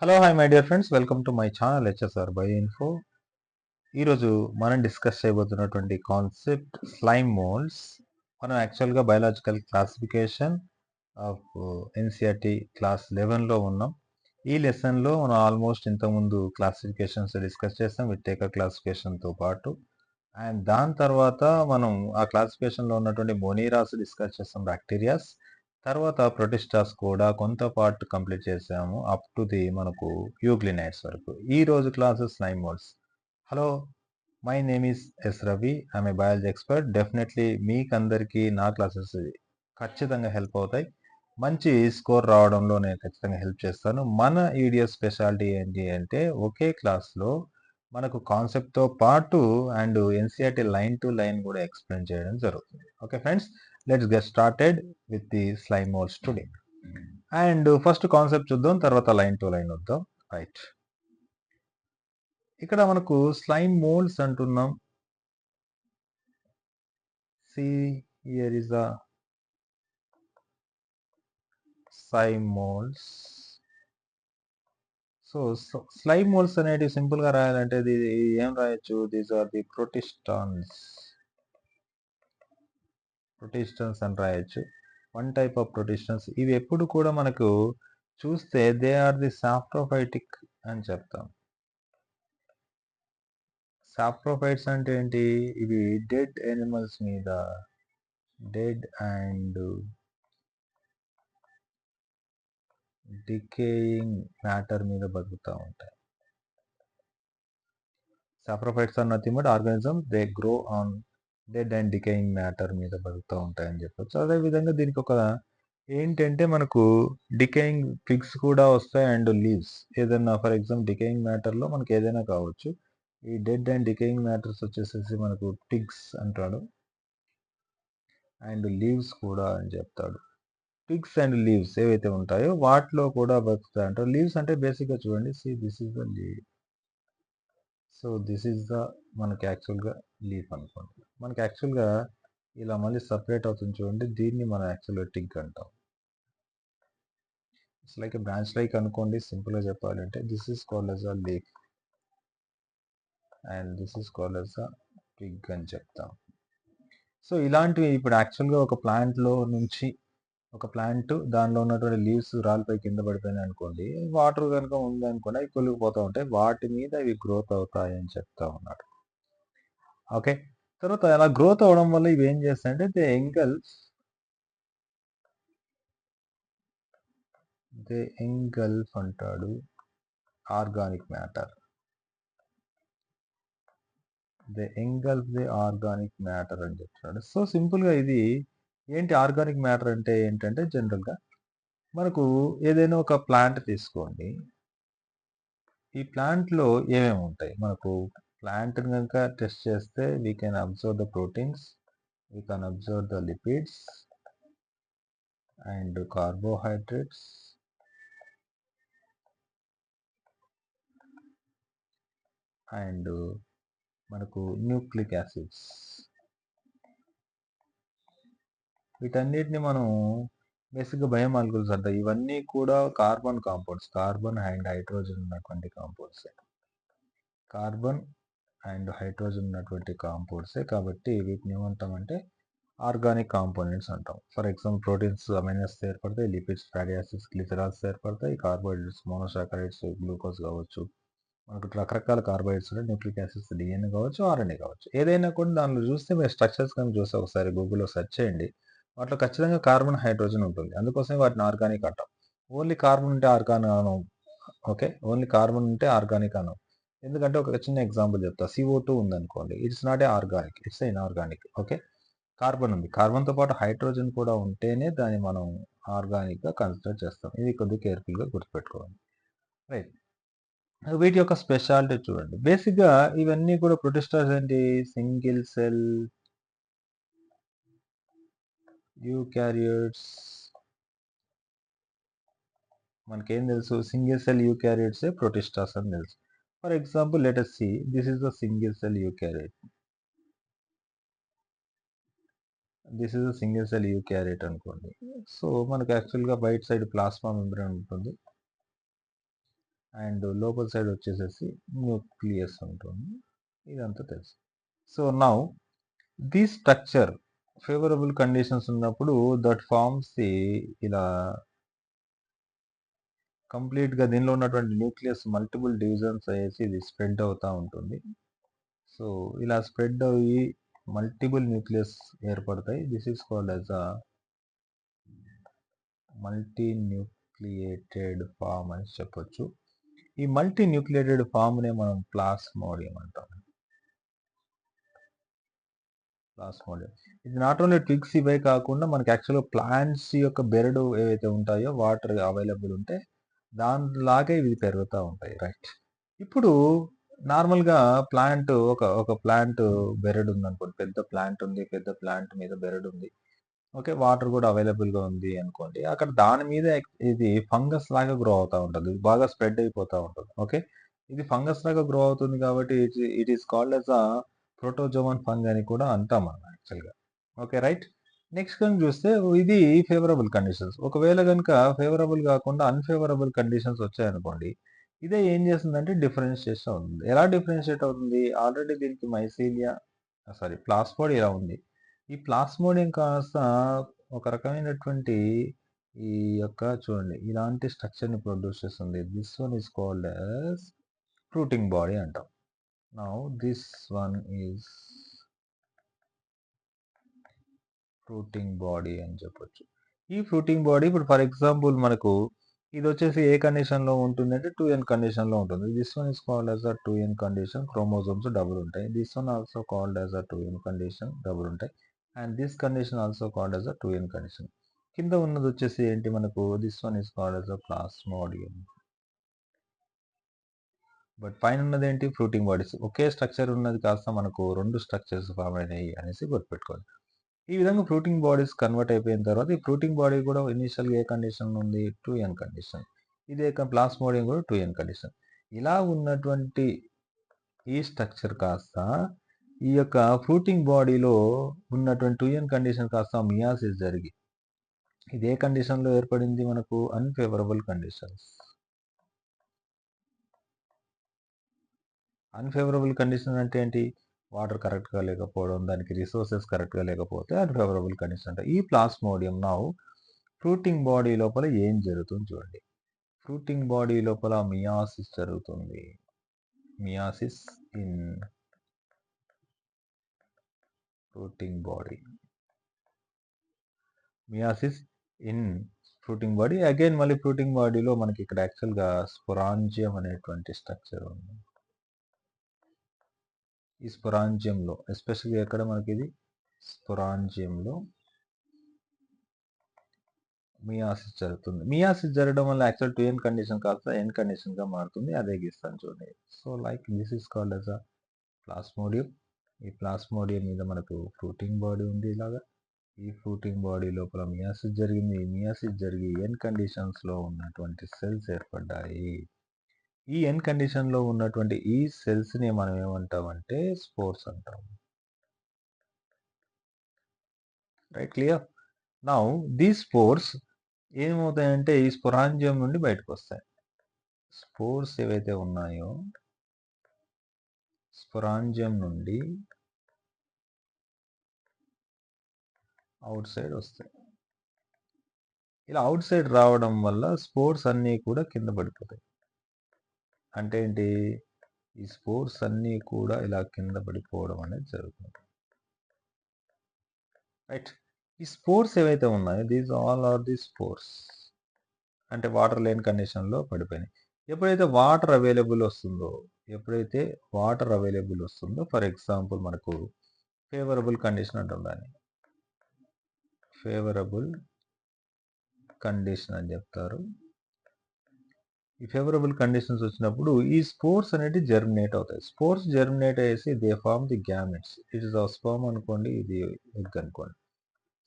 Hello hi my dear friends, welcome to my channel HSR by info. ఈరోజు మనం discuss చేయబోతున్నటువంటి concept slime moulds. మనం యాక్చువల్గా biological classification of NCERT class 11లో ఉన్నాం. ఈ లెసన్లో మనం ఆల్మోస్ట్ ఇంతకుముందు క్లాసిఫికేషన్స్ డిస్కస్ చేస్తాం విత్ టేకర్ క్లాసిఫికేషన్తో పాటు. అండ్ దాని తర్వాత మనం ఆ క్లాసిఫికేషన్లో ఉన్నటువంటి మోనీరాస్ డిస్కస్ చేస్తాం, బ్యాక్టీరియాస్. తర్వాత ప్రొటిస్టాస్ కూడా కొంత పార్ట్ కంప్లీట్ చేసాము అప్ టు ది మనకు యూగ్లినైడ్స్ వరకు. ఈ రోజు classes slime moulds. Hello, my name is S Ravi. I'm a biology expert. Definitely మీకు అందరికీ నా క్లాసెస్ ఖచ్చితంగా హెల్ప్ అవుతాయి. మంచి స్కోర్ రావడంలో నేను ఖచ్చితంగా హెల్ప్ చేస్తాను. మన ఈడిఎస్ స్పెషాలిటీ ఏంటి అంటే ఒకే క్లాస్లో మనకు కాన్సెప్ట్తో పాటు and NCERT line to line కూడా ఎక్స్ప్లెయిన్ చేయడం జరుగుతుంది. Okay friends, let's get started with the slime moulds today. And first concept చూద్దాం, తర్వాత లైన్ టు లైన్ వద్దాం. రైట్, ఇక్కడ మనకు స్లైమ్ మోల్డ్స్ అంటున్నాం. C here is the slime moulds. So slime moulds అనేవి సింపుల్ గా రాయాలంటే ఇది ఏం రాయొచ్చు? దీస్ ఆర్ ది ప్రొటిస్టాన్స్ అని రాయొచ్చు. One type of protistans. ఇవి ఎప్పుడు కూడా మనకు చూస్తే దే ఆర్ ది సాప్రోఫైటిక్ అని చెప్తాం. సాప్రోఫైట్స్ అంటే ఏంటి? ఇవి డెడ్ ఎనిమల్స్ మీద, డెడ్ అండ్ డికేయింగ్ మ్యాటర్ మీద బతుకుతూ ఉంటాయి. Saprophytes are nothing but organism they grow on dead and decaying matter మీద బతుకుతూ ఉంటాయని చెప్పొచ్చు. అదేవిధంగా దీనికి ఒక ఏంటంటే మనకు డికేయింగ్ ఫిగ్స్ కూడా వస్తాయి అండ్ లీవ్స్. ఏదైనా ఫర్ ఎగ్జాంపుల్ డికేయింగ్ మ్యాటర్లో మనకి ఏదైనా కావచ్చు. ఈ డెడ్ అండ్ డికేయింగ్ మ్యాటర్స్ వచ్చేసేసి మనకు టిగ్స్ అంటాడు అండ్ లీవ్స్ కూడా అని చెప్తాడు. టిగ్స్ అండ్ లీవ్స్ ఏవైతే ఉంటాయో వాటిలో కూడా బతుకుతాయి అంటారు. లీవ్స్ అంటే బేసిక్గా చూడండి, see this is the leave. So this is the మనకి యాక్చువల్గా లీఫ్ అనుకోండి. మనకి యాక్చువల్గా ఇలా మళ్ళీ సపరేట్ అవుతుంది చూడండి, దీన్ని మనం యాక్చువల్గా టిగ్ అంటాం. ఇట్స్ లైక్ బ్రాంచ్ లైక్ అనుకోండి. సింపుల్గా చెప్పాలంటే this is called as a leaf and this is called as a TIG అని చెప్తాం. సో ఇలాంటివి ఇప్పుడు యాక్చువల్గా ఒక ప్లాంట్లో నుంచి ఒక ప్లాంట్ దానిలో ఉన్నటువంటి లీవ్స్ రాలిపై కింద పడిపోయినాయి అనుకోండి, వాటర్ కనుక ఉందనుకోండి అవి కొలిగిపోతూ ఉంటాయి, వాటి మీద ఇవి గ్రోత్ అవుతాయి అని చెప్తా ఉన్నాడు. ఓకే, తర్వాత అలా గ్రోత్ అవడం వల్ల ఇవి ఏం చేస్తాయంటే దే ఎంగల్ఫ్ అంటాడు organic matter. They engulf the organic matter అని చెప్తున్నాడు. సో సింపుల్గా ఇది ఏంటి? ఆర్గానిక్ మ్యాటర్ అంటే ఏంటంటే జనరల్గా మనకు ఏదైనా ఒక ప్లాంట్ తీసుకోండి. ఈ ప్లాంట్లో ఏమేమి ఉంటాయి? మనకు ప్లాంట్ కనుక టెస్ట్ చేస్తే we can observe the proteins, we can observe the lipids and carbohydrates and మనకు న్యూక్లిక్ యాసిడ్స్. వీటన్నిటిని మనం బేసిక్గా బయోమాలిక్యూల్స్ అంటాం. ఇవన్నీ కూడా carbon compounds, carbon and hydrogen ఉన్నటువంటి కాంపౌండ్స్. కార్బన్ అండ్ హైడ్రోజన్ ఉన్నటువంటి కాంపౌండ్సే కాబట్టి వీటిని ఏమంటామంటే ఆర్గానిక్ కాంపోనెంట్స్ అంటాం. ఫర్ ఎగ్జాంపుల్ ప్రోటీన్స్ అమైనస్ ఏర్పడతాయి, లిపిడ్స్ ఫ్యాటీ యాసిడ్స్ గ్లిసరాల్స్ ఏర్పడతాయి, కార్బోహైడ్రేట్స్ మోనోసాకరైడ్స్ గ్లూకోజ్ కావచ్చు, మనకు రకరకాల కార్బోహైడ్రేట్స్ ఉన్నాయి, న్యూక్లిక్ యాసిడ్స్ డిఎన్ఏ కావచ్చు, ఆర్ఎన్ఏ కావచ్చు. ఏదైనా కూడా దానిలో చూస్తే మీరు స్ట్రక్చర్స్ కనుక చూస్తే ఒకసారి గూగుల్లో సెర్చ్ చేయండి, వాటిలో ఖచ్చితంగా కార్బన్ హైడ్రోజన్ ఉంటుంది. అందుకోసమే వాటిని ఆర్గానిక్ అంటాం. ఓన్లీ కార్బన్ ఉంటే ఆర్గానిక్ అనం. ఓకే, ఓన్లీ కార్బన్ ఉంటే ఆర్గానిక్ అనం. ఎందుకంటే ఒక చిన్న ఎగ్జాంపుల్ చెప్తా. CO2 ఉందనుకోండి, it's not a organic, it's inorganic. Okay, carbon ఉంది, కార్బన్తో పాటు హైడ్రోజన్ కూడా ఉంటేనే దాన్ని మనం ఆర్గానిక్గా కన్సిడర్ చేస్తాం. ఇది కొద్దిగా కేర్ఫుల్గా గుర్తుపెట్టుకోవాలి. రైట్, వీటి యొక్క స్పెషాలిటీ చూడండి. బేసిక్గా ఇవన్నీ కూడా ప్రొటిస్టాస్ ఏంటి? Single cell eukaryotes. మనకేం తెలుసు? సింగిల్ సెల్ యూకారియోట్సే ప్రొటిస్టాస్ అని తెలుసు. For example let us see, this is the single cell eukaryote. This is the single cell eukaryote అనుకోండి. సో మనకు యాక్చువల్గా బయట సైడ్ ప్లాస్మా మెంబ్రేన్ ఉంటుంది, అండ్ లోపల సైడ్ వచ్చేసేసి న్యూక్లియస్ ఉంటుంది. ఇదంతా తెలుసు. So now this structure favourable conditions ఉన్నప్పుడు దట్ ఫార్మ్స్ ది ఇలా కంప్లీట్గా దీనిలో ఉన్నటువంటి న్యూక్లియస్ మల్టిపుల్ డివిజన్స్ అయ్యేసి ఇది స్ప్రెడ్ అవుతూ ఉంటుంది. సో ఇలా స్ప్రెడ్ అయ్యి మల్టిపుల్ న్యూక్లియస్ ఏర్పడతాయి. This is called as a multinucleated form అని చెప్పొచ్చు. ఈ మల్టీ న్యూక్లియేటెడ్ ఫామ్నే మనం ప్లాస్మోడియం అంటాం. ప్లాస్మోడియం ఇది నాట్ ఓన్లీ ట్విగ్స్ ఇవే కాకుండా మనకి యాక్చువల్గా ప్లాంట్స్ యొక్క బెరడు ఏవైతే ఉంటాయో వాటర్ అవైలబుల్ ఉంటే దానిలాగే ఇవి పెరుగుతూ ఉంటాయి. రైట్. ఇప్పుడు నార్మల్గా ప్లాంట్ ఒక ప్లాంట్ బెరడు ఉంది అనుకోండి. పెద్ద ప్లాంట్ ఉంది, పెద్ద ప్లాంట్ మీద బెరడు ఉంది. ఓకే, వాటర్ కూడా అవైలబుల్గా ఉంది అనుకోండి. అక్కడ దాని మీద ఇది ఫంగస్ లాగా గ్రో అవుతూ ఉంటుంది, బాగా స్ప్రెడ్ అయిపోతూ ఉంటుంది. ఓకే, ఇది ఫంగస్ లాగా గ్రో అవుతుంది కాబట్టి it is called as a protozoan fungi అని కూడా అంటాం మనం యాక్చువల్గా. Okay, right. నెక్స్ట్ కనుక చూస్తే ఇది ఫేవరబుల్ కండిషన్స్. ఒకవేళ కనుక ఫేవరబుల్ కాకుండా అన్ఫేవరబుల్ కండిషన్స్ వచ్చాయనుకోండి, ఇదే ఏం చేస్తుందంటే డిఫరెన్షియేషన్ అవుతుంది. ఎలా డిఫరెన్షియేట్ అవుతుంది? ఆల్రెడీ దీనికి మైసీలియా ప్లాస్మోడియం ఇలా ఉంది. ఈ ప్లాస్మోడియం కాస్త ఒక రకమైనటువంటి ఈ యొక్క చూడండి ఇలాంటి స్ట్రక్చర్ని ప్రొడ్యూస్ చేస్తుంది. This one is called as fruiting body అంటాం. Now this one is fruiting body అని చెప్పొచ్చు. ఈ ఫ్రూటింగ్ బాడీ ఇప్పుడు ఫర్ ఎగ్జాంపుల్ మనకు ఇది వచ్చేసి ఏ కండిషన్లో ఉంటుంది అంటే 2n కండిషన్లో ఉంటుంది. This one is called as a 2n condition. Chromosomes double ఉంటాయి. This one also called as a 2n condition, double ఉంటాయి. And this condition also called as a 2n condition. కింద ఉన్నది వచ్చేసి ఏంటి మనకు? This one is called as a plasmodium. But పైన ఉన్నది ఏంటి? Fruiting bodies. ఒకే స్ట్రక్చర్ ఉన్నది కాస్త మనకు 2 స్ట్రక్చర్స్ ఫామ్ అయినాయి అనేసి గుర్తుపెట్టుకోవాలి. ఈ విధంగా ఫ్రూటింగ్ బాడీస్ కన్వర్ట్ అయిపోయిన తర్వాత ఈ ఫ్రూటింగ్ బాడీ కూడా ఇనిషియల్గా ఏ కండిషన్ ఉంది? 2n condition. ఇదే ప్లాస్మోడియం కూడా 2n కండిషన్. ఇలా ఉన్నటువంటి ఈ స్ట్రక్చర్ కాస్త ఈ యొక్క ఫ్రూటింగ్ బాడీలో ఉన్నటువంటి 2n కండిషన్ కాస్త మియాసిస్ జరిగి ఇది ఏ కండిషన్లో ఏర్పడింది మనకు? Unfavourable conditions. అన్ఫేవరబుల్ కండిషన్ అంటే ఏంటి? వాటర్ కరెక్ట్గా లేకపోవడం, దానికి రిసోర్సెస్ కరెక్ట్గా లేకపోతే అన్ఫేవరబుల్ కండిషన్ అంటే. ఈ ప్లాస్మోడియం నౌ ఫ్రూటింగ్ బాడీ లోపల ఏం జరుగుతుంది చూడండి. ఫ్రూటింగ్ బాడీ లోపల మియాసిస్ జరుగుతుంది. Meiosis in fruiting body. Meiosis in fruiting body. Again మళ్ళీ ఫ్రూటింగ్ బాడీలో మనకి ఇక్కడ యాక్చువల్గా స్పొరాంజియం అనేటువంటి స్ట్రక్చర్ ఉంది. ఈ స్పొరాంజియంలో ఎస్పెషల్లీ ఎక్కడ మనకి ఇది స్పొరాంజియంలో మియాసిస్ జరుగుతుంది. మియాసిస్ జరగడం వల్ల యాక్చువల్ 2n కండిషన్ కాస్త n కండిషన్గా మారుతుంది. అదే గీస్తాను చూడండి. So like this is called as a plasmodium. ఈ ప్లాస్మోడియం మీద మనకు ఫ్రూటింగ్ బాడీ ఉంది. ఇలాగా ఈ ఫ్రూటింగ్ బాడీ లోపల మియాసిస్ జరిగింది. ఈ మియాసిస్ జరిగి n కండిషన్స్లో ఉన్నటువంటి సెల్స్ ఏర్పడ్డాయి. ఈ n కండిషన్లో ఉన్నటువంటి ఈ సెల్స్ని మనం ఏమంటామంటే స్పోర్స్ అంటాం. Right, clear? Now these spores ఏమవుతాయంటే ఈ స్పొరాంజియం నుండి బయటకు వస్తాయి. స్పోర్స్ ఏవైతే ఉన్నాయో స్పొరాంజియం నుండి అవుట్ సైడ్ వస్తాయి. ఇలా అవుట్ సైడ్ రావడం వల్ల స్పోర్స్ అన్నీ కూడా కింద పడిపోతాయి. అంటే ఏంటి? ఈ స్పోర్స్ అన్నీ కూడా ఇలా కింద పడిపోవడం అనేది జరుగుతుంది. రైట్. ఈ స్పోర్స్ ఏవైతే ఉన్నాయో these all are the spores. అంటే వాటర్ లేని కండిషన్లో పడిపోయినాయి. ఎప్పుడైతే వాటర్ అవైలబుల్ వస్తుందో ఫర్ ఎగ్జాంపుల్ మనకు ఫేవరబుల్ కండిషన్ అంటాం దాన్ని. ఫేవరబుల్ కండిషన్ అని చెప్తారు. ఈ ఫేవరబుల్ కండిషన్స్ వచ్చినప్పుడు ఈ స్పోర్స్ అనేవి జర్మినేట్ అవుతాయి. స్పోర్స్ జర్మినేట్ అయ్యేసి they form the gametes. It is sperm అనుకోండి, ఇది ఎగ్ అనుకోండి.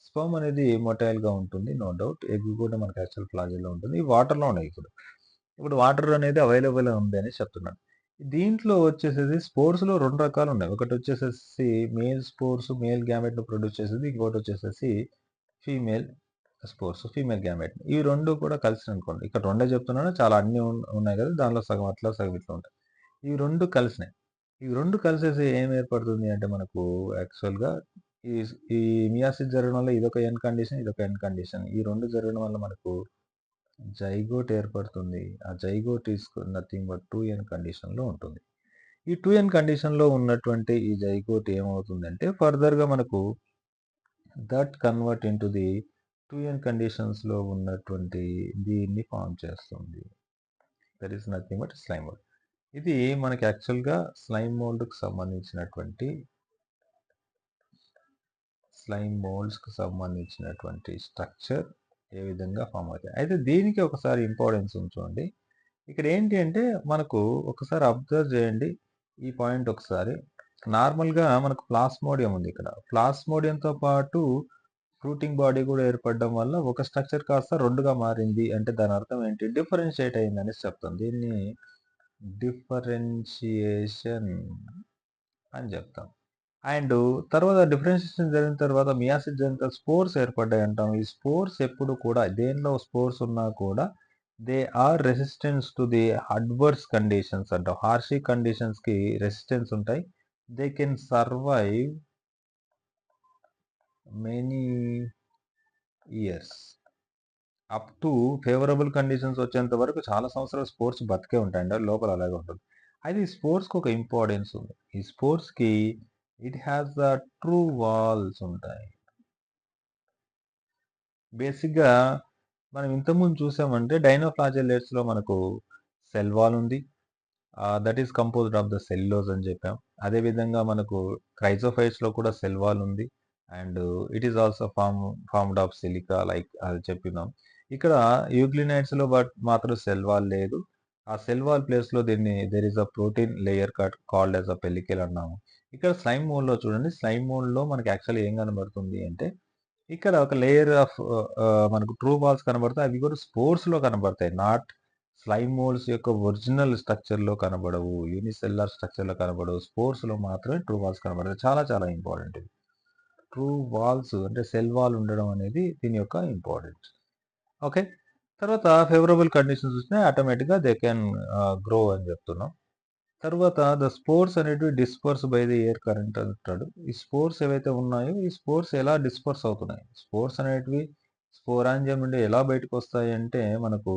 స్పర్మ్ అనేది మొటైల్గా ఉంటుంది, నో డౌట్. ఎగ్ కూడా మనకి యాక్చువల్ ఫ్లాజిల్లో ఉంటుంది. ఈ వాటర్లో ఉన్నాయి. ఇప్పుడు వాటర్ అనేది అవైలబుల్ ఉంది అని చెప్తున్నాను. దీంట్లో వచ్చేసేసి స్పోర్స్లో 2 రకాలు ఉన్నాయి. ఒకటి వచ్చేసేసి మేల్ స్పోర్స్, మేల్ గ్యామెట్ను ప్రొడ్యూస్ చేసేది. ఇంకోటి వచ్చేసేసి ఫీమేల్ స్పోర్స్ ఫీమేల్ గ్యామెట్. ఇవి 2 కూడా కలిసినయనుకోండి. ఇక్కడ రెండే చెప్తున్నాను. చాలా అన్నీ ఉన్నాయి కదా! దానిలో సగం అట్లా, సగం ఇట్లా ఉంటాయి. ఇవి 2 కలిసినాయి. ఇవి 2 కలిసేసి ఏం ఏర్పడుతుంది అంటే మనకు యాక్చువల్‌గా ఈ ఈ మియోసిస్ జరగడం వల్ల ఇదొక ఎండ్ కండిషన్, ఇదొక ఎండ్ కండిషన్. ఈ 2 జరగడం వల్ల మనకు జైగోట్ ఏర్పడుతుంది. ఆ zygote is nothing but 2n కండిషన్‌లో ఉంటుంది. ఈ 2n కండిషన్‌లో ఉన్నటువంటి ఈ జైగోట్ ఏమవుతుందంటే ఫర్దర్‌గా మనకు that convert into the 2n కండిషన్స్‌లో ఉన్నటువంటి దీన్ని ఫార్మ్ చేస్తుంది. That is nothing but slime mould. ఇది మనకి యాక్చువల్‌గా స్లైమ్ మోల్డ్‌కి సంబంధించినటువంటి స్ట్రక్చర్ ఏ విధంగా ఫార్మ్ అవుతాయి. అయితే దీనికి ఒకసారి ఇంపార్టెన్స్ ఉంచుకోండి. ఇక్కడ ఏంటి అంటే మనకు ఒకసారి అబ్జర్వ్ చేయండి ఈ పాయింట్ ఒకసారి. నార్మల్‌గా మనకు ప్లాస్మోడియం ఉంది ఇక్కడ. ప్లాస్మోడియంతో పాటు ఫ్రూటింగ్ బాడీ కూడా ఏర్పడడం వల్ల ఒక స్ట్రక్చర్ కాస్త 2గా మారింది. అంటే దాని అర్థం ఏంటి? డిఫరెన్షియేట్ అయిందనేసి చెప్తాం. దీన్ని డిఫరెన్షియేషన్ అని చెప్తాం. అండ్ తర్వాత డిఫరెన్షియేషన్ జరిగిన తర్వాత మియోసిస్ జరిగిన తర్వాత స్పోర్స్ ఏర్పడ్డాయి అంటాం. ఈ స్పోర్స్ ఎప్పుడు కూడా దేనిలో స్పోర్స్ ఉన్నా కూడా they are resistance to the adverse conditions అంటాం. హార్షీ కండిషన్స్‌కి రెసిస్టెన్స్ ఉంటాయి. They can survive many years. Up to favourable conditions వచ్చేంత వరకు చాలా సంవత్సరాలు స్పోర్స్ బతికే ఉంటాయండి. లోపల అలాగే ఉంటుంది. అయితే ఈ స్పోర్స్‌కి ఒక ఇంపార్టెన్స్ ఉంది. ఈ స్పోర్స్‌కి it has the true walls ఉంటాయి. బేసిక్‌గా మనం ఇంతకుముందు చూసామంటే డైనోఫ్లాజెల్లేట్స్‌లో మనకు సెల్ వాల్ ఉంది. That is composed of the cellulose అని చెప్పాం. అదేవిధంగా మనకు క్రైజోఫైట్స్‌లో కూడా సెల్ వాల్ ఉంది. And it is also formed of silica like అది చెప్పినాం. ఇక్కడ యూగ్లినైడ్స్‌లో మాత్రం సెల్ వాల్ లేదు. ఆ సెల్ వాల్ ప్లేస్‌లో there is a protein layer called as a pellicle అన్నాము. ఇక్కడ స్లైమ్ మోల్డ్‌లో చూడండి. స్లైమ్ మోల్డ్‌లో మనకి యాక్చువల్‌గా ఏం కనబడుతుంది అంటే ఇక్కడ ఒక లేయర్ ఆఫ్ మనకు ట్రూ వాల్స్ కనబడతాయి. అవి కూడా స్పోర్స్‌లో కనబడతాయి. నాట్ స్లైమ్ మోల్డ్స్ యొక్క ఒరిజినల్ స్ట్రక్చర్‌లో కనబడవు. యూనిసెల్యులర్ స్ట్రక్చర్‌లో కనబడవు. స్పోర్స్‌లో మాత్రమే ట్రూ వాల్స్ కనబడతాయి. చాలా చాలా ఇంపార్టెంట్ ఇది. ట్రూ వాల్స్ అంటే సెల్ వాల్ ఉండడం అనేది దీని యొక్క ఇంపార్టెన్స్. ఓకే. తర్వాత ఫేవరబుల్ కండిషన్స్ వచ్చినాయి ఆటోమేటిక్‌గా దే కెన్ గ్రో అని చెప్తున్నాం. తర్వాత ద స్పోర్స్ అనేటివి disperse by the air current అంటాడు. ఈ స్పోర్స్ ఏవైతే ఉన్నాయో ఈ స్పోర్స్ ఎలా డిస్పర్స్ అవుతున్నాయి? స్పోర్స్ అనేటివి స్పోరాంజియం నుండి ఎలా బయటకొస్తాయి అంటే మనకు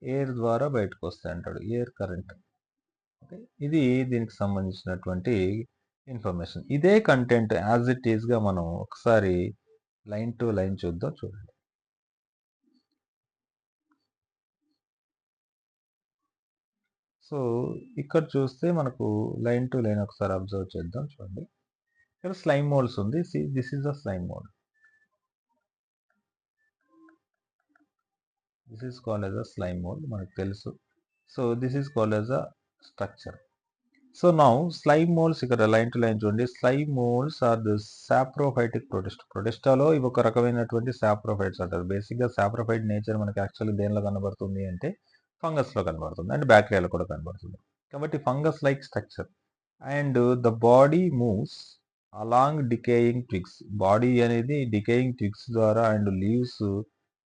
ఎయిర్ ద్వారా బయటకొస్తాయి అంటాడు. Air current. ఓకే. ఇది దీనికి సంబంధించినటువంటి ఇన్ఫర్మేషన్. ఇదే కంటెంట్ యాజ్ ఇట్ ఈస్‌గా మనం ఒకసారి లైన్ టు లైన్ చూద్దాం చూడండి. సో, ఇక్కడ చూస్తే మనకు లైన్ టు లైన్ ఒకసారి అబ్జర్వ్ చేద్దాం చూడండి. ఇక్కడ స్లైమ్ మోల్డ్స్ ఉంది. This is the slime mould. This is called as a slime mould మనకు తెలుసు. So, this is called as a structure. So, now slime moulds ఇక్కడ లైన్ టు లైన్ చూడండి. Slime moulds are the saprophytic protista. ప్రొటిస్టాలో ఇవి ఒక రకమైనటువంటి saprophytes అంటారు. బేసిక్‌గా సాప్రోఫైట్ నేచర్ మనకి యాక్చువల్‌గా దేనిలో కనబడుతుంది అంటే ఫంగస్‌లో కనబడుతుంది. అండ్ బ్యాక్టీరియాలో కూడా కనబడుతుంది. కాబట్టి fungus like structure. And the body moves along decaying twigs. Body అనేది డికేయింగ్ ట్విగ్స్ ద్వారా అండ్ లీవ్స్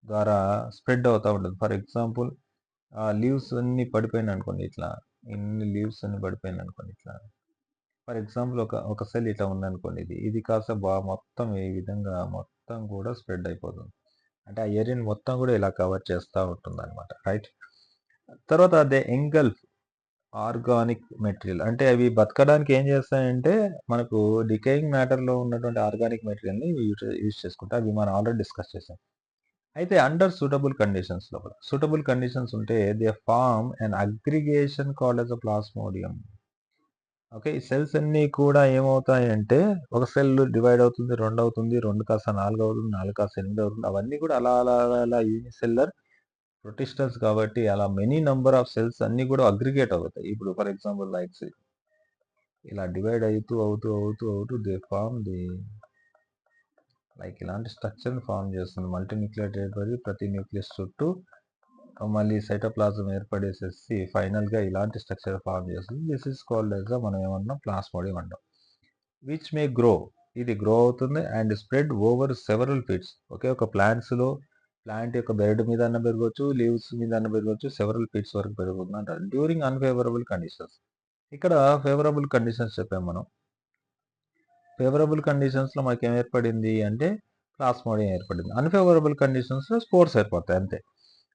ద్వారా స్ప్రెడ్ అవుతా ఉంటుంది. ఫర్ ఎగ్జాంపుల్ లీవ్స్ అన్నీ పడిపోయినాయనుకోండి ఇట్లా. ఇన్ని లీవ్స్ అన్ని పడిపోయినాయనుకోండి ఇట్లా. ఫర్ ఎగ్జాంపుల్ ఒక సెల్ ఇట్లా ఉందనుకోండి ఇది. ఇది కాస్త మొత్తం ఈ విధంగా మొత్తం కూడా స్ప్రెడ్ అయిపోతుంది. అంటే ఆ ఏరియాని మొత్తం కూడా ఇలా కవర్ చేస్తా ఉంటుందన్నమాట. రైట్. తర్వాత దే ఎంగల్ఫ్ ఆర్గానిక్ మెటీరియల్. అంటే అవి బతకడానికి ఏం చేస్తాయంటే మనకు డికేయింగ్ మ్యాటర్‌లో ఉన్నటువంటి ఆర్గానిక్ మెటీరియల్‌ని యూజ్ చేసుకుంటాయి. అవి మనం ఆల్రెడీ డిస్కస్ చేసాం. అయితే అండర్ సూటబుల్ కండిషన్స్‌లో కూడా. సూటబుల్ కండిషన్స్ ఉంటే they form an aggregation called as a plasmodium. Okay. ఈ సెల్స్ అన్నీ కూడా ఏమవుతాయంటే ఒక సెల్ డివైడ్ అవుతుంది, 2 అవుతుంది, 2 కాస్త 4 అవుతుంది, 4 కాస్త 8 అవుతుంది. అవన్నీ కూడా అలా అలా అలా అలా యూనిసెల్యులర్ ప్రొటిస్టర్స్ కాబట్టి అలా మెనీ నంబర్ ఆఫ్ సెల్స్ అన్నీ కూడా అగ్రిగేట్ అవుతాయి. ఇప్పుడు ఫర్ ఎగ్జాంపుల్ ఇలా డివైడ్ అవుతూ దే ఫార్మ్ ది లైక్ ఇలాంటి స్ట్రక్చర్‌ని ఫార్మ్ చేస్తుంది. మల్టీన్యూక్లియేటెడ్ ప్రతి న్యూక్లియస్ చుట్టూ మళ్ళీ సైటోప్లాజం ఏర్పడేసేసి ఫైనల్‌గా ఇలాంటి స్ట్రక్చర్ ఫార్మ్ చేస్తుంది. దిస్ ఈస్ కాల్డ్ యాస్ మనం ఏమన్నాం ప్లాస్మోడియం అంటాం. Which may grow. ఇది గ్రో అవుతుంది and spread over several feets. ఒకే ఒక ప్లాంట్స్‌లో ప్లాంట్ యొక్క బెరడు మీద అన్న పెరగొచ్చు, లీవ్స్ మీద అన్న పెరగొచ్చు, సెవరల్ ఫీట్స్ వరకు పెరుగుతుంది అంటారు. During unfavourable conditions. ఇక్కడ ఫేవరబుల్ కండిషన్స్ చెప్పాము మనం. ఫేవరబుల్ కండిషన్స్‌లో మనకేం ఏర్పడింది అంటే ప్లాస్మోడియం ఏర్పడింది. అన్‌ఫేవరబుల్ కండిషన్స్‌లో స్పోర్స్ ఏర్పడతాయి అంతే.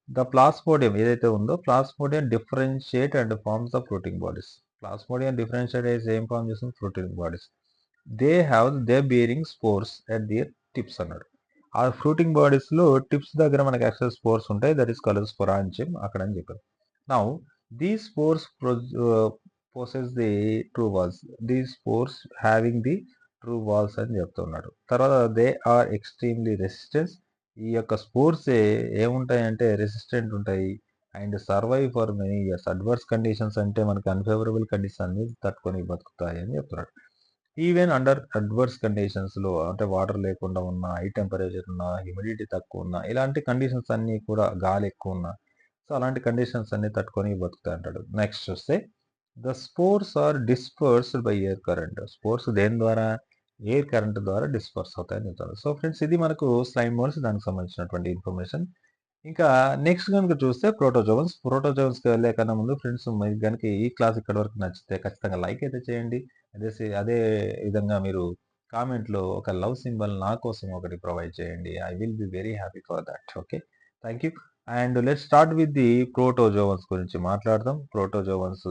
ద ప్లాస్మోడియం ఏదైతే ఉందో plasmodium differentiate and forms the fruiting bodies. Plasmodium differentiate చేసి ఏం ఫార్మ్ చేస్తుంది? Fruiting bodies. They bearing spores at their tips అన్నాడు. ఆ ఫ్రూటింగ్ బాడీస్‌లో టిప్స్ దగ్గర మనకి యాక్చువల్ స్పోర్స్ ఉంటాయి. దట్ ఈస్ కాల్డ్ స్పోరాంజియం అక్కడ అని చెప్పారు. Now these spores possess the true walls. These spores having the true walls అని చెప్తున్నాడు. తర్వాత దే ఆర్ ఎక్స్‌ట్రీమ్‌లీ రెసిస్టెన్స్. ఈ యొక్క స్పోర్స్ ఏముంటాయంటే రెసిస్టెంట్ ఉంటాయి. And survive for many years. Adverse conditions అంటే మనకి అన్‌ఫేవరబుల్ కండిషన్స్ అన్ని తట్టుకొని బతుకుతాయి అని చెప్తున్నాడు. ఈవెన్ అండర్ అడ్వర్స్ కండిషన్స్‌లో అంటే వాటర్ లేకుండా ఉన్న, హై టెంపరేచర్ ఉన్న, హ్యూమిడిటీ తక్కువ ఉన్న, ఇలాంటి కండిషన్స్ అన్నీ కూడా గాలి ఎక్కువ ఉన్న, సో అలాంటి కండిషన్స్ అన్నీ తట్టుకొని బతుకుతాయి అంటాడు. నెక్స్ట్ చూస్తే the spores are dispersed by air current. Spores దేని ద్వారా? ఎయిర్ కరెంట్ ద్వారా డిస్పర్స్ అవుతాయని చెప్తాడు. సో ఫ్రెండ్స్ ఇది మనకు స్లైమ్ మోల్స్ దానికి సంబంధించినటువంటి ఇన్ఫర్మేషన్. ఇంకా నెక్స్ట్ గనుక చూస్తే ప్రోటోజోవన్స్. ప్రోటోజోవన్స్‌కి వెళ్ళే కన్నా ముందు ఫ్రెండ్స్ మీకు గనుక ఈ క్లాస్ ఇక్కడి వరకు నచ్చితే ఖచ్చితంగా లైక్ అయితే చేయండి. అదే విధంగా మీరు కామెంట్‌లో ఒక లవ్ సింబల్ నా కోసం ఒకటి ప్రొవైడ్ చేయండి. I will be very happy for thought. Okay. Thank you. And let's start with the protozoans గురించి మాట్లాడదాం. ప్రోటోజోవన్స్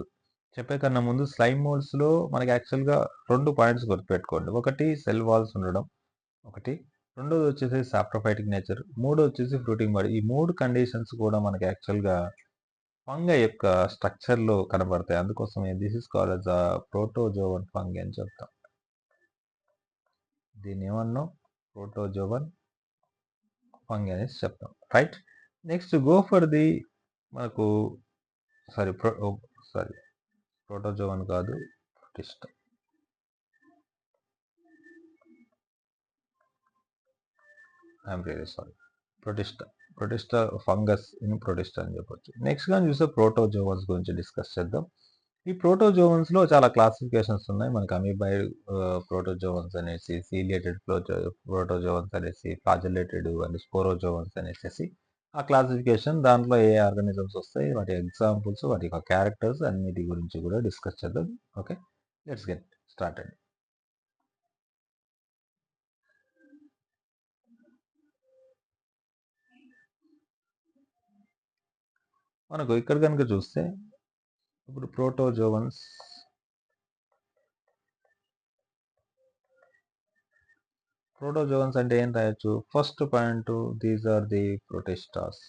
చెప్పే కన్నా ముందు స్లైమ్ మోల్డ్స్‌లో మనకి యాక్చువల్‌గా 2 పాయింట్స్ గుర్తుపెట్టుకోండి. ఒకటి సెల్ వాల్స్ ఉండడం. ఒకటి. రెండోది వచ్చేసి సాప్రోఫైటిక్ నేచర్. మూడోది వచ్చేసి ఫ్రూటింగ్ బాడీ. ఈ 3 కండిషన్స్ కూడా మనకి యాక్చువల్‌గా ఫంగై యొక్క స్ట్రక్చర్‌లో కనబడతాయి. అందుకోసమే this is called as a protozoan fungi అని చెప్తాం. దీన్ని ఏమన్నాం? ప్రోటోజోవన్ ఫంగై అనేసి చెప్తాం. Right. Next go for the మనకు సారీ ప్రోటోజోవన్ కాదు protista. I'm really sorry. Protista fungus in protista అని చెప్పొచ్చు. నెక్స్ట్ గాని చూస్తే ప్రోటోజోవన్స్ గురించి డిస్కస్ చేద్దాం. ఈ ప్రోటోజోవన్స్‌లో చాలా క్లాసిఫికేషన్స్ ఉన్నాయి. మనకి అమీబాయిడ్ ప్రోటోజోవన్స్ అనేసి, సీలియేటెడ్ ప్రోటోజోవన్స్ అనేసి, ఫ్లాజెల్లేటెడ్ అండ్ స్పోరోజోవన్స్ అనేసేసి ఆ క్లాసిఫికేషన్ దాంట్లో ఏ ఆర్గానిజమ్స్ వస్తాయి, వాటి ఎగ్జాంపుల్స్, వాటి యొక్క క్యారెక్టర్స్ అన్నిటి గురించి కూడా డిస్కస్ చేద్దాం. ఓకే. Let's get started. మనకు ఇక్కడ కనుక చూస్తే ఇప్పుడు ప్రోటోజోవన్స్ అంటే ఏం రాయొచ్చు? First point these are the protistas.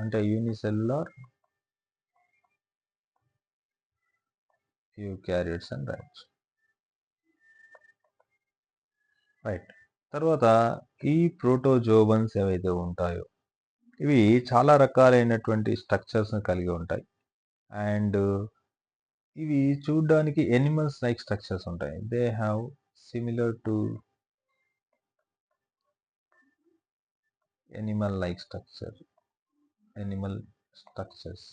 అంటే యూనిసెల్యులార్ యూకారియోట్స్ అని రాయొచ్చు. రైట్. తర్వాత ఈ ప్రోటోజోవన్స్ ఏవైతే ఉంటాయో ఇవి చాలా రకాలైనటువంటి స్ట్రక్చర్స్‌ని కలిగి ఉంటాయి. అండ్ ఇవి చూడ్డానికి యానిమల్స్ లైక్ స్ట్రక్చర్స్ ఉంటాయి. They have similar to animal like animal structures.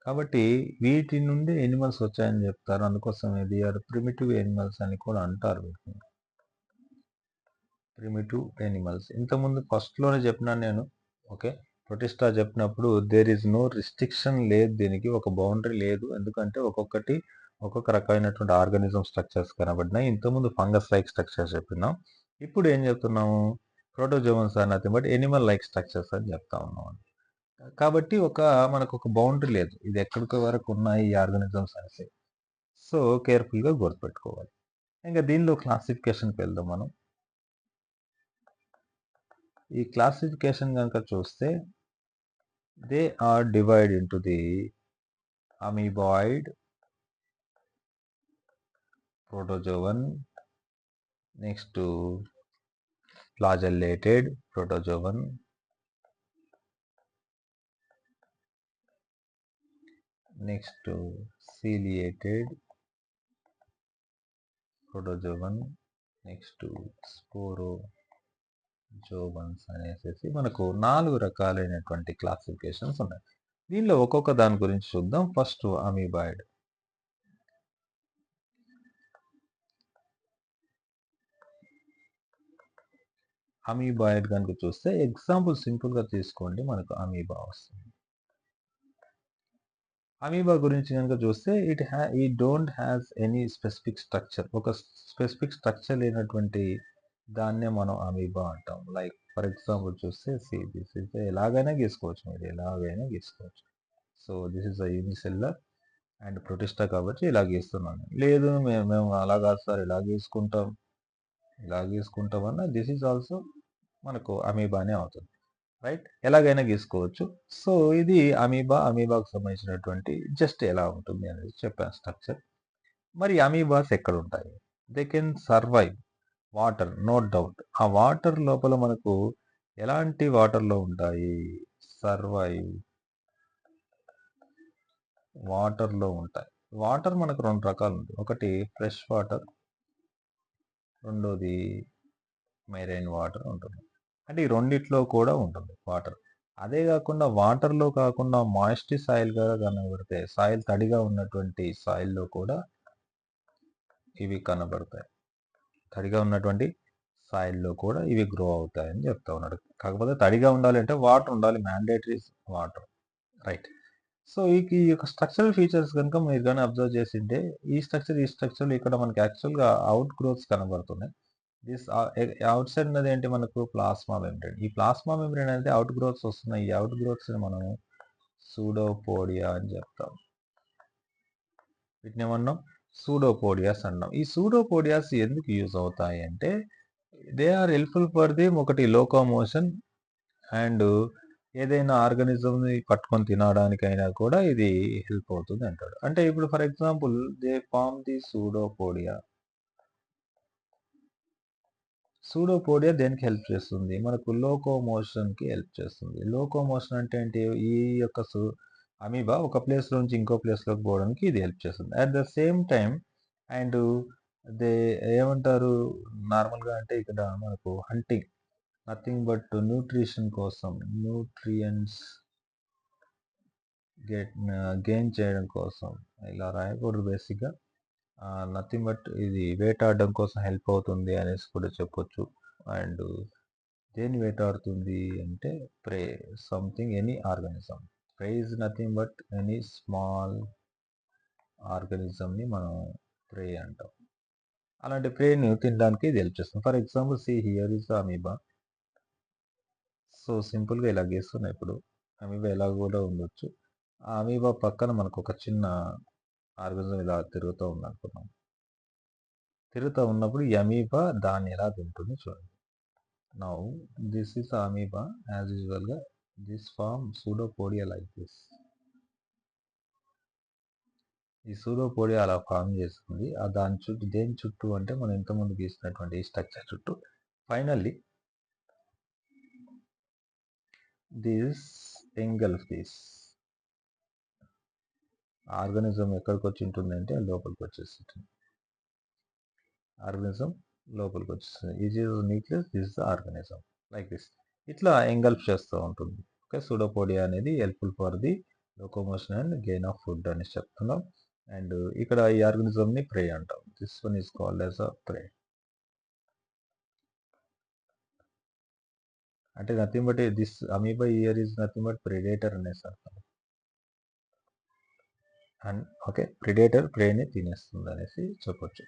కాబట్టి వీటి నుండి యానిమల్స్ వచ్చాయని చెప్తారు. అందుకోసమే దే ఆర్ ప్రిమిటివ్ యానిమల్స్ అని కూడా అంటారు వీటిని. Primitive animals. ఇంతకుముందు ఫస్ట్‌లోనే చెప్పినాను నేను. ఓకే. ప్రొటిస్టా చెప్పినప్పుడు దేర్ ఈజ్ నో రిస్ట్రిక్షన్ లేదు దీనికి. ఒక బౌండరీ లేదు. ఎందుకంటే ఒక్కొక్క రకమైనటువంటి ఆర్గానిజం స్ట్రక్చర్స్ కనబడినాయి. ఇంతకుముందు ఫంగస్ లైక్ స్ట్రక్చర్స్ చెప్పినాం. ఇప్పుడు ఏం చెప్తున్నాము? Protozoans are nothing but animal like structures అని చెప్తా ఉన్నాం. కాబట్టి మనకొక బౌండరీ లేదు. ఇది ఎక్కడికి వరకు ఉన్నాయి ఈ ఆర్గానిజమ్స్ అనేసి. సో కేర్‌ఫుల్‌గా గుర్తుపెట్టుకోవాలి. ఇంకా దీనిలో క్లాసిఫికేషన్‌కి వెళ్దాం మనం. ఈ క్లాసిఫికేషన్ గనుక చూస్తే they are divide into the amoeboid, protozoan, next flagellated protozoan, next ciliated protozoan, next sporozoans అనేసి మనకు 4 రకాలైనటువంటి క్లాసిఫికేషన్స్ ఉన్నాయి. దీనిలో ఒక్కొక్క దాని గురించి చూద్దాం. First amoeboid. అమీబాయిడ్ కనుక చూస్తే ఎగ్జాంపుల్ సింపుల్గా తీసుకోండి, మనకు అమీబా వస్తుంది. అమీబా గురించి కనుక చూస్తే ఈ don't has any specific structure. ఒక స్పెసిఫిక్ స్ట్రక్చర్ లేనటువంటి దాన్నే మనం అమీబా అంటాం. లైక్ ఫర్ ఎగ్జాంపుల్ చూస్తే దిస్ ఇస్ ఎలాగైనా గీసుకోవచ్చు, మీరు ఎలాగైనా గీసుకోవచ్చు. So this is a unicellular and protista కాబట్టి ఇలా గీస్తున్నాను. లేదు మేము అలా కాదు సార్ ఇలా గీసుకుంటాం అన్న దిస్ ఈజ్ ఆల్సో మనకు అమీబానే అవుతుంది, రైట్? ఎలాగైనా గీసుకోవచ్చు. సో ఇది అమీబాకు సంబంధించినటువంటి జస్ట్ ఎలా ఉంటుంది అనేది చెప్పాను స్ట్రక్చర్. మరి అమీబాస్ ఎక్కడ ఉంటాయి? They can survive water, no doubt. ఆ వాటర్ లోపల మనకు ఎలాంటి వాటర్లో ఉంటాయి? సర్వైవ్ వాటర్లో ఉంటాయి. వాటర్ మనకు 2 రకాలు ఉంటాయి. ఒకటి ఫ్రెష్ వాటర్, రెండోది మెరైన్ వాటర్ ఉంటుంది. అంటే ఈ రెండిట్లో కూడా ఉంటుంది వాటర్. అదే కాకుండా వాటర్లో కాకుండా మాయిస్టీ సాయిల్గా కనబడితే, సాయిల్ తడిగా ఉన్నటువంటి సాయిల్లో కూడా ఇవి కనబడతాయి. తడిగా ఉన్నటువంటి సాయిల్లో కూడా ఇవి గ్రో అవుతాయని చెప్తా ఉన్నాడు. కాకపోతే తడిగా ఉండాలి అంటే వాటర్ ఉండాలి, మ్యాండేటరీ వాటర్, రైట్? సో ఈ యొక్క స్ట్రక్చరల్ ఫీచర్స్ కనుక మీరు కానీ అబ్జర్వ్ చేసింటే ఈ స్ట్రక్చర్ ఇక్కడ మనకి యాక్చువల్గా అవుట్ గ్రోత్స్ కనబడుతున్నాయి. దిస్ అవుట్ సైడ్ ఉన్నది ఏంటి మనకు? Plasma membrane. ఈ ప్లాస్మా మెంబ్రేన్ అనేది అవుట్ గ్రోత్స్ వస్తున్నాయి. ఈ అవుట్ గ్రోత్స్ మనం సూడోపోడియా అని చెప్తాం. వీటిని ఏమన్నాం? సూడోపోడియాస్ అన్నాం. ఈ సూడోపోడియాస్ ఎందుకు యూజ్ అవుతాయి అంటే they are helpful for the ఒకటి లోకోమోషన్ అండ్ ఏదైనా ఆర్గానిజంని పట్టుకొని తినడానికైనా కూడా ఇది హెల్ప్ అవుతుంది అంటాడు. అంటే ఇప్పుడు for example they form the pseudopodia. Pseudopodia దేనికి హెల్ప్ చేస్తుంది? మనకు లోకోమోషన్కి హెల్ప్ చేస్తుంది. లోకోమోషన్ అంటే ఏంటి? ఈ యొక్క అమీబా ఒక ప్లేస్ నుంచి ఇంకో ప్లేస్లోకి పోవడానికి ఇది హెల్ప్ చేస్తుంది. At the same time and they ఏమంటారు నార్మల్గా అంటే ఇక్కడ మనకు హంటింగ్, నథింగ్ బట్ న్యూట్రిషన్ కోసం, న్యూట్రియంట్స్ గెయిన్ చేయడం కోసం, ఇలా రాయకూడదు బేసిక్గా, నథింగ్ బట్ ఇది వేటాడడం కోసం హెల్ప్ అవుతుంది అనేసి కూడా చెప్పొచ్చు. అండ్ దేని వేటాడుతుంది అంటే prey, something, any organism. Prey is nothing but any small ఆర్గానిజంని మనం ప్రే అంటాం. అలాంటి ప్రేని తినడానికి ఇది హెల్ప్ చేస్తుంది. For example see here is the amoeba. So సింపుల్గా ఇలా గీస్తున్నాయి. ఇప్పుడు అమీబా ఎలా కూడా ఉండొచ్చు. ఆ అమీబా పక్కన మనకు ఒక చిన్న ఆర్గానిజం ఇలా తిరుగుతూ ఉంది అనుకున్నాం. తిరుగుతూ ఉన్నప్పుడు ఈ అమీబా దాన్ని ఎలా తింటుంది చూడండి. Now this is amoeba as యూజువల్గా this form pseudopodia like this. ఈ సూడోపోడియా అలా ఫామ్ చేస్తుంది. దాని చుట్టూ, దేని చుట్టూ అంటే మనం ఇంతకుముందు గీసినటువంటి ఈ స్ట్రక్చర్ చుట్టూ. Finally this engulf this organism ఎక్కడికి వచ్చి ఉంటుందంటే లోపలికి వచ్చేస్తుంది. ఆర్గానిజం లోపలికి వచ్చేస్తుంది. ఇది nucleus, this the organism like this. ఇట్లా ఎంగల్ఫ్ చేస్తూ ఉంటుంది. ఓకే, సూడోపోడియా అనేది helpful for the locomotion and gain of food అని చెప్తున్నాం. అండ్ ఇక్కడ ఈ ఆర్గానిజంని ప్రే అంటాం. This one is called as a prey. అంటే nothing but this amoeba here is nothing but predator అనేసి అర్థం. అండ్ ఓకే, ప్రిడేటర్ ప్రేని తినేస్తుంది అనేసి చెప్పొచ్చు.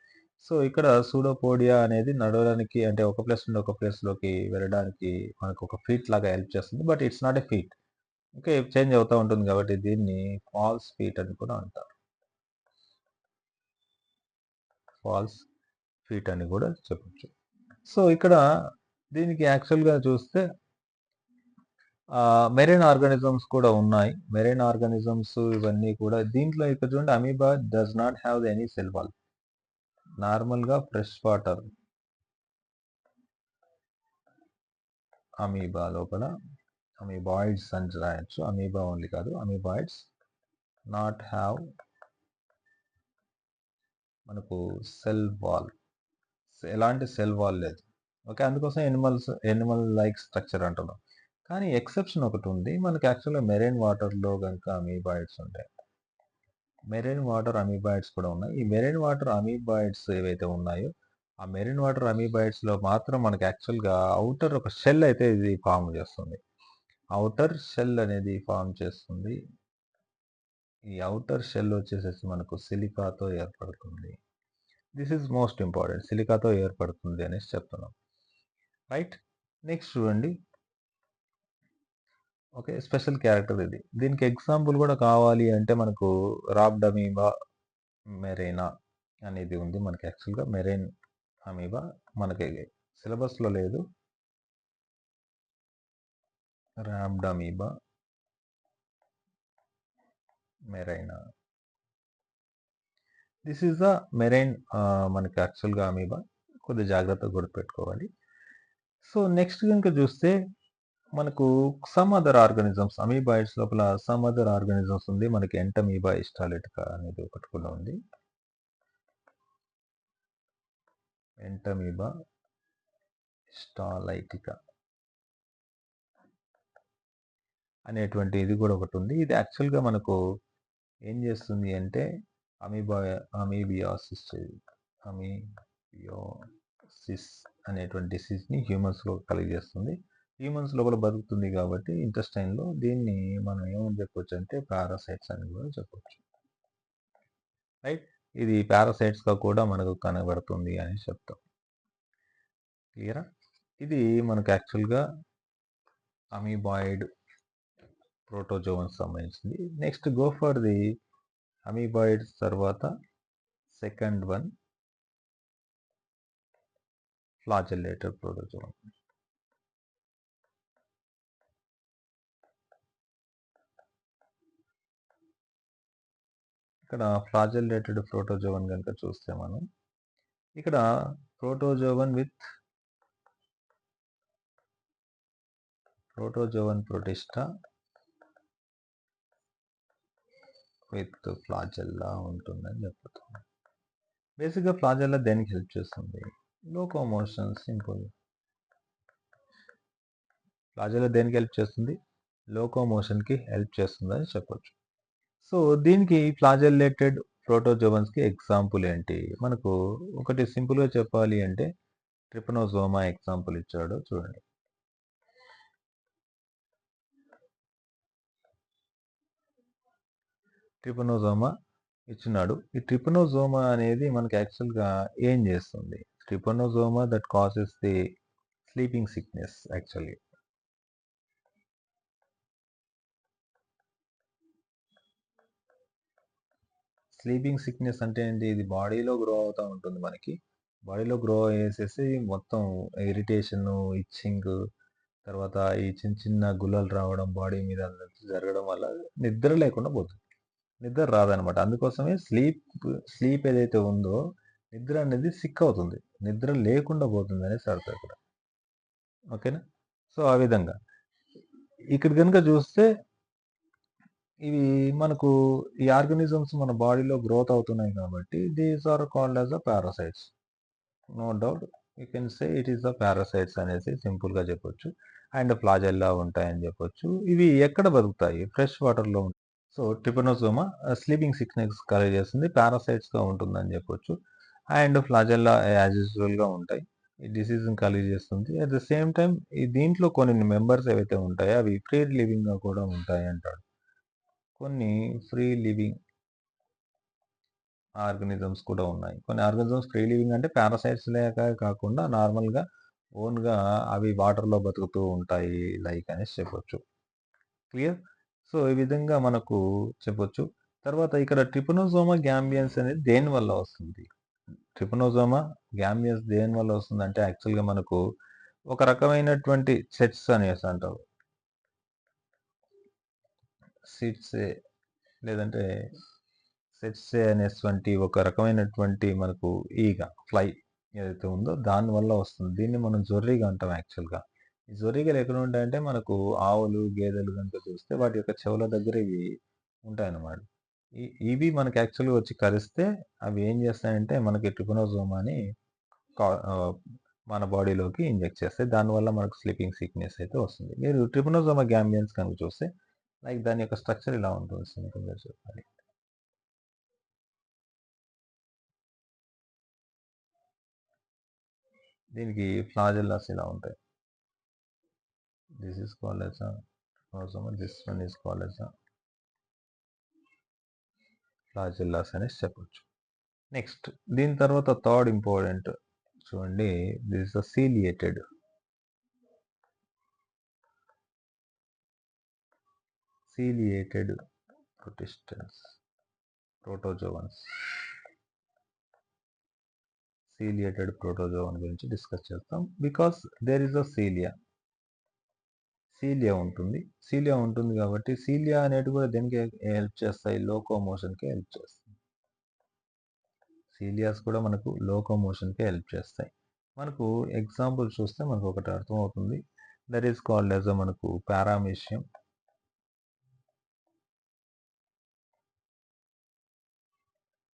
సో ఇక్కడ సూడోపోడియా అనేది నడవడానికి, అంటే ఒక ప్లేస్ నుండి ఒక ప్లేస్లోకి వెళ్ళడానికి మనకు ఒక ఫీట్ లాగా హెల్ప్ చేస్తుంది. But it's not a feet. Okay, change అవుతూ ఉంటుంది కాబట్టి దీన్ని ఫాల్స్ ఫీట్ అని కూడా అంటారు. ఫాల్స్ ఫీట్ అని కూడా చెప్పొచ్చు. సో ఇక్కడ దీనికి యాక్చువల్గా చూస్తే మెరైన్ ఆర్గానిజమ్స్ కూడా ఉన్నాయి. మెరైన్ ఆర్గానిజమ్స్ ఇవన్నీ కూడా దీంట్లో ఇక్కడ చూడండి, amoeba does not have any cell wall. నార్మల్గా ఫ్రెష్ వాటర్ అమీబా లోపల, అమీబాయిడ్స్ అని రాయొచ్చు, అమీబా ఓన్లీ కాదు, అమీబాయిడ్స్ నాట్ హ్యావ్ మనకు సెల్ వాల్, ఎలాంటి సెల్ వాల్ లేదు. ఓకే, అందుకోసం ఎనిమల్ లైక్ స్ట్రక్చర్ అంటున్నాం. కానీ ఎక్సెప్షన్ ఒకటి ఉంది, మనకి యాక్చువల్గా మెరైన్ వాటర్లో కనుక అమీబాయిడ్స్ ఉంటాయి. మెరైన్ వాటర్ అమీబాయిడ్స్ కూడా ఉన్నాయి. ఈ మెరైన్ వాటర్ అమీబాయిడ్స్ ఏవైతే ఉన్నాయో ఆ మెరైన్ వాటర్ అమీబాయిడ్స్‌లో మాత్రం మనకి యాక్చువల్‌గా ఔటర్ ఒక షెల్ అయితే ఇది ఫార్మ్ చేస్తుంది. ఔటర్ షెల్ అనేది ఫార్మ్ చేస్తుంది. ఈ ఔటర్ షెల్ వచ్చేసేసి మనకు సిలికాతో ఏర్పడుతుంది. This is most important. సిలికాతో ఏర్పడుతుంది అనేసి చెప్తున్నాం. రైట్? నెక్స్ట్ చూడండి. ఓకే. స్పెషల్ క్యారెక్టర్ ఇది. దీనికి ఎగ్జాంపుల్ కూడా కావాలి అంటే మనకు రాబ్డమీబా మెరైనా అనేది ఉంది. మనకి యాక్చువల్‌గా మెరైన్ అమీబా మనకి సిలబస్‌లో లేదు. రాబ్డమీబా మెరైనా. దిస్ ఈజ్ ద మెరైన్ మనకి యాక్చువల్‌గా అమీబా. కొద్దిగా జాగ్రత్తగా గుర్తుపెట్టుకోవాలి. సో, నెక్స్ట్ గనుక చూస్తే మనకు సమ్ అదర్ ఆర్గానిజమ్స్ అమీబాయిడ్స్ లోపల సమ్ అదర్ ఆర్గానిజమ్స్ ఉంది. మనకి ఎంటమీబా ఇస్టాలిటికా అనేది ఒకటి కూడా ఉంది. ఎంటమీబా ఇస్టాలైటికా అనేటువంటి ఇది కూడా ఒకటి ఉంది. ఇది యాక్చువల్‌గా మనకు ఏం చేస్తుంది అంటే అమీబా అమీబియాసిస్ అమీబియోసిస్ అనేటువంటి డిసీజ్‌ని హ్యూమన్స్‌లో కలుగజేస్తుంది. హ్యూమన్స్ లోపల బతుకుతుంది కాబట్టి ఇంటెస్టైన్‌లో దీన్ని మనం ఏమని చెప్పొచ్చు అంటే పారాసైట్స్ అని కూడా చెప్పొచ్చు. రైట్? ఇది పారాసైట్స్‌గా కూడా మనకు కనబడుతుంది అని చెప్తాం. క్లియరా? ఇది మనకు యాక్చువల్‌గా అమీబాయిడ్ ప్రోటోజోవన్స్ సంబంధించింది. నెక్స్ట్ గో ఫర్ ది అమీబాయిడ్స్ తర్వాత సెకండ్ వన్ ఫ్లాజెల్లేటెడ్ ప్రోటోజోవన్. ఇక్కడ ఫ్లాజెల్లేటెడ్ ప్రోటోజోవన్ గనుక చూస్తే మనం ఇక్కడ ప్రోటోజోవన్ ప్రొటిస్టా విత్ ఫ్లాజెల్లా ఉంటుందని చెప్తాం. బేసిక్‌గా ఫ్లాజెల్లా దేనికి హెల్ప్ చేస్తుంది? Locomotion simple. ఫ్లాజెల్లా దేనికి హెల్ప్ చేస్తుంది? లోకోమోషన్‌కి హెల్ప్ చేస్తుందని చెప్పొచ్చు. సో, దీనికి ఫ్లాజెల్లేటెడ్ ప్రోటోజోవన్స్‌కి ఎగ్జాంపుల్ ఏంటి? మనకు ఒకటి సింపుల్‌గా చెప్పాలి అంటే ట్రిపనోజోమా ఎగ్జాంపుల్ ఇచ్చాడు చూడండి. ట్రిపనోజోమా ఇచ్చినాడు. ఈ ట్రిపనోజోమా అనేది మనకి యాక్చువల్‌గా ఏం చేస్తుంది? Trypanosoma that causes the sleeping sickness actually. Sleeping sickness అంటే ఏంటి? ఇది బాడీలో గ్రో అవుతా ఉంటుంది మనకి. బాడీలో గ్రో అయ్యేసేసి మొత్తం ఇరిటేషను, ఇచ్చింగ్ తర్వాత ఈ చిన్న చిన్న గుల్లలు రావడం బాడీ మీద జరగడం వల్ల నిద్ర లేకుండా పోతుంది. నిద్ర రాదనమాట. అందుకోసమే స్లీప్ ఏదైతే ఉందో నిద్ర అనేది సిక్ అవుతుంది. నిద్ర లేకుండా పోతుందనేసి అర్థం ఇక్కడ. ఓకేనా? సో, ఆ విధంగా. ఇక్కడ గనుక చూస్తే ఇవి మనకు ఈ ఆర్గానిజమ్స్ మన బాడీలో గ్రోత్ అవుతున్నాయి కాబట్టి these are called as the parasites. No doubt you can say it is the parasites అనేసి సింపుల్‌గా చెప్పొచ్చు. అండ్ ఫ్లాజెల్లా ఉంటాయని చెప్పొచ్చు. ఇవి ఎక్కడ బతుకుతాయి? ఫ్రెష్ వాటర్‌లో ఉంటాయి. సో, ట్రిపనోసోమా స్లీపింగ్ సిక్‌నెస్ కలుగజేస్తుంది. పారాసైట్స్‌గా ఉంటుందని చెప్పొచ్చు. అండ్ ఫ్లాజెల్లా యాజ్ యూజువల్‌గా ఉంటాయి. ఈ డిసీజ్‌ని కలుగజేస్తుంది. అట్ ద సేమ్ టైమ్ ఈ దీంట్లో కొన్ని మెంబర్స్ ఏవైతే ఉంటాయో అవి ఫ్రీ లివింగ్‌గా కూడా ఉంటాయి అంటాడు. కొన్ని ఫ్రీ లివింగ్ ఆర్గానిజమ్స్ కూడా ఉన్నాయి. కొన్ని ఆర్గానిజమ్స్ ఫ్రీ లివింగ్ అంటే పారాసైట్స్ లాగా కాకుండా నార్మల్‌గా ఓన్‌గా అవి వాటర్‌లో బతుకుతూ ఉంటాయి లైక్ అనేసి చెప్పొచ్చు. క్లియర్? సో, ఈ విధంగా మనకు చెప్పొచ్చు. తర్వాత ఇక్కడ ట్రిపనోజోమా గ్యాంబియన్స్ అనేది దేనివల్ల వస్తుంది? ట్రిపనోజోమా గ్యాంబియన్స్ దేనివల్ల వస్తుందంటే యాక్చువల్‌గా మనకు ఒక రకమైనటువంటి సెట్స్ అనేసి అంటారు. సిడ్సే లేదంటే సెట్సే అనేటువంటి ఒక రకమైనటువంటి మనకు ఈగ, ఫ్లై ఏదైతే ఉందో దానివల్ల వస్తుంది. దీన్ని మనం జొర్రిగ అంటాం యాక్చువల్‌గా. ఈ జొర్రిగలు ఎక్కడ ఉంటాయంటే మనకు ఆవులు, గేదెలు గనుక చూస్తే వాటి యొక్క చెవుల దగ్గర ఇవి ఉంటాయన్నమాట. ఇవి మనకి యాక్చువల్‌గా వచ్చి కరిస్తే అవి ఏం చేస్తాయంటే మనకి ట్రిపనోజోమాని కా ఆహ్, మన బాడీలోకి ఇంజెక్ట్ చేస్తాయి. దానివల్ల మనకు స్లీపింగ్ సిక్‌నెస్ అయితే వస్తుంది. మీరు ట్రిపనోజోమా గ్యాంబియన్స్ కనుక చూస్తే లైక్ దాని యొక్క స్ట్రక్చర్ ఇలా ఉంటుంది సింపుల్‌గా చెప్పాలి. దీనికి ఫ్లాజెల్లాస్ ఇలా ఉంటాయి. This is called as this one is called as flagellas అనేసి చెప్పొచ్చు. నెక్స్ట్ దీని తర్వాత థర్డ్ ఇంపార్టెంట్ చూడండి, this is ciliated. ciliated protistans, protozoans. ciliated protozoan గురించి డిస్కస్ చేస్తాం. Because there is a cilia ఉంటుంది కాబట్టి సీలియా అనేది కూడా దేనికి హెల్ప్ చేస్తాయి, లోకోమోషన్కి హెల్ప్ చేస్తాయి. సీలియాస్ కూడా మనకు లోకోమోషన్కి హెల్ప్ చేస్తాయి. మనకు ఎగ్జాంపుల్ చూస్తే మనకు ఒకటి అర్థమవుతుంది. దట్ ఈస్ కాల్డ్ యాజ్ మనకు పారామీషియం.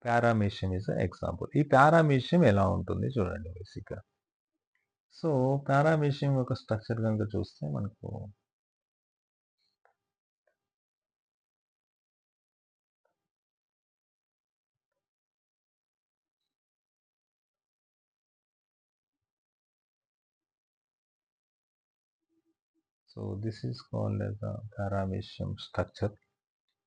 Paramecium is example. ఈ పారామీషియం ఎలా ఉంటుంది చూడండి బేసిక్గా. సో పారామీషియం యొక్క స్ట్రక్చర్ కనుక చూస్తే మనకు this is called as paramecium structure.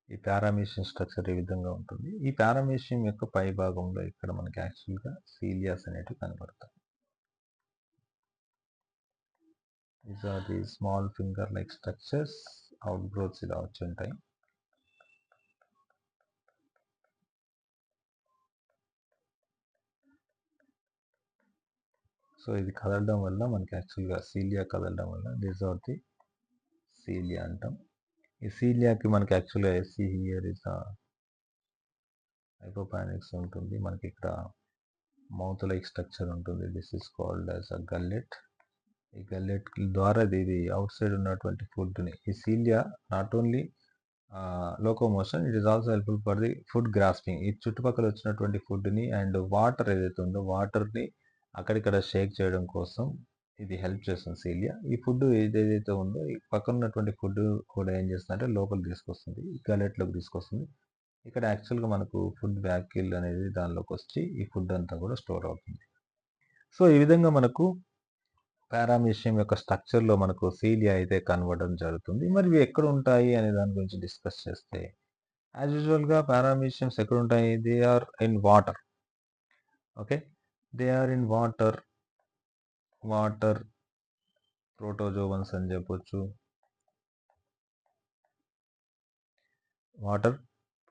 ఈ పారామీషియం స్ట్రక్చర్ ఈ విధంగా ఉంటుంది. ఈ పారామీషియం యొక్క పై భాగంలో ఇక్కడ మనకి యాక్చువల్గా సీలియాస్ అనేటివి కనబడతాయి. These are the small finger like structures. Outgrowths ఇలా వచ్చి ఉంటాయి. సో ఇది కదలడం వల్ల మనకి యాక్చువల్గా సీలియా కదలడం వల్ల దీస్ ఆర్ ది సీలియా అంటాం. ఈ సీలియాకి మనకి యాక్చువల్గా ఎస్సీ హియర్ ఇస్ హైపోపానిక్స్ ఉంటుంది. మనకి ఇక్కడ మౌత్ లైక్ స్ట్రక్చర్ ఉంటుంది. This is called as a gullet. ఈ గల్లెట్ ద్వారా ఇది అవుట్ సైడ్ ఉన్నటువంటి ఫుడ్ని, ఈ cilia not only locomotion, it is also helpful for the food grasping. ఈ చుట్టుపక్కల వచ్చినటువంటి ఫుడ్ని అండ్ వాటర్ ఏదైతే ఉందో వాటర్ని అక్కడిక్కడ షేక్ చేయడం కోసం ఇది హెల్ప్ చేస్తుంది సీలియా. ఈ ఫుడ్ ఏదైతే ఉందో ఈ పక్కన ఉన్నటువంటి ఫుడ్ కూడా ఏం చేస్తుందంటే లోపలికి తీసుకొస్తుంది, ఈ గల్లెట్లోకి తీసుకొస్తుంది. ఇక్కడ యాక్చువల్గా మనకు ఫుడ్ వ్యాక్యూల్ అనేది దానిలోకి వచ్చి ఈ ఫుడ్ అంతా కూడా స్టోర్ అవుతుంది. సో ఈ విధంగా మనకు పారామీషియం యొక్క స్ట్రక్చర్లో మనకు సీలియా అయితే కనబడడం జరుగుతుంది. మరి ఇవి ఎక్కడ ఉంటాయి అనే దాని గురించి డిస్కస్ చేస్తే, యాజ్ యూజువల్గా పారామీషియమ్స్ ఎక్కడ ఉంటాయి, they are in water. Okay, they are in water protozoans అని చెప్పొచ్చు. వాటర్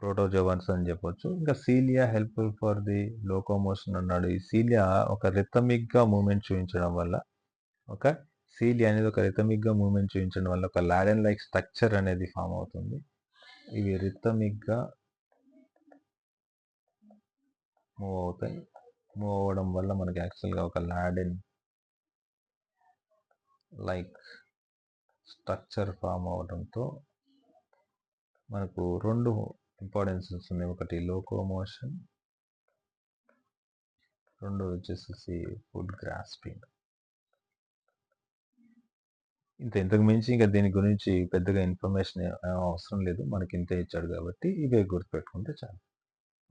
ప్రోటోజోవన్స్ అని చెప్పొచ్చు. ఇంకా cilia helpful for the locomotion అన్నాడు. ఈ సీలియా ఒక రిథమిక్గా మూమెంట్ చూపించడం వల్ల, ఒక సీలియా అనేది ఒక రిథమిక్గా మూమెంట్ చూపించడం వల్ల ఒక లాడెన్ లైక్ స్ట్రక్చర్ అనేది ఫామ్ అవుతుంది. ఇవి రిథమిక్గా మూవ్ అవుతాయి. మూవ్ అవ్వడం వల్ల మనకి యాక్చువల్గా ఒక లాడెన్ లైక్ స్ట్రక్చర్ ఫామ్ అవడంతో మనకు రెండు ఇంపార్టెన్సెస్ ఉన్నాయి. ఒకటి లోకోమోషన్, రెండు వచ్చేసి ఫుడ్ గ్రాస్పింగ్. ఇంతకు మించి ఇంకా దీని గురించి పెద్దగా ఇన్ఫర్మేషన్ అవసరం లేదు, మనకి ఇంతే ఇచ్చాడు కాబట్టి ఇవే గుర్తుపెట్టుకుంటే చాలు.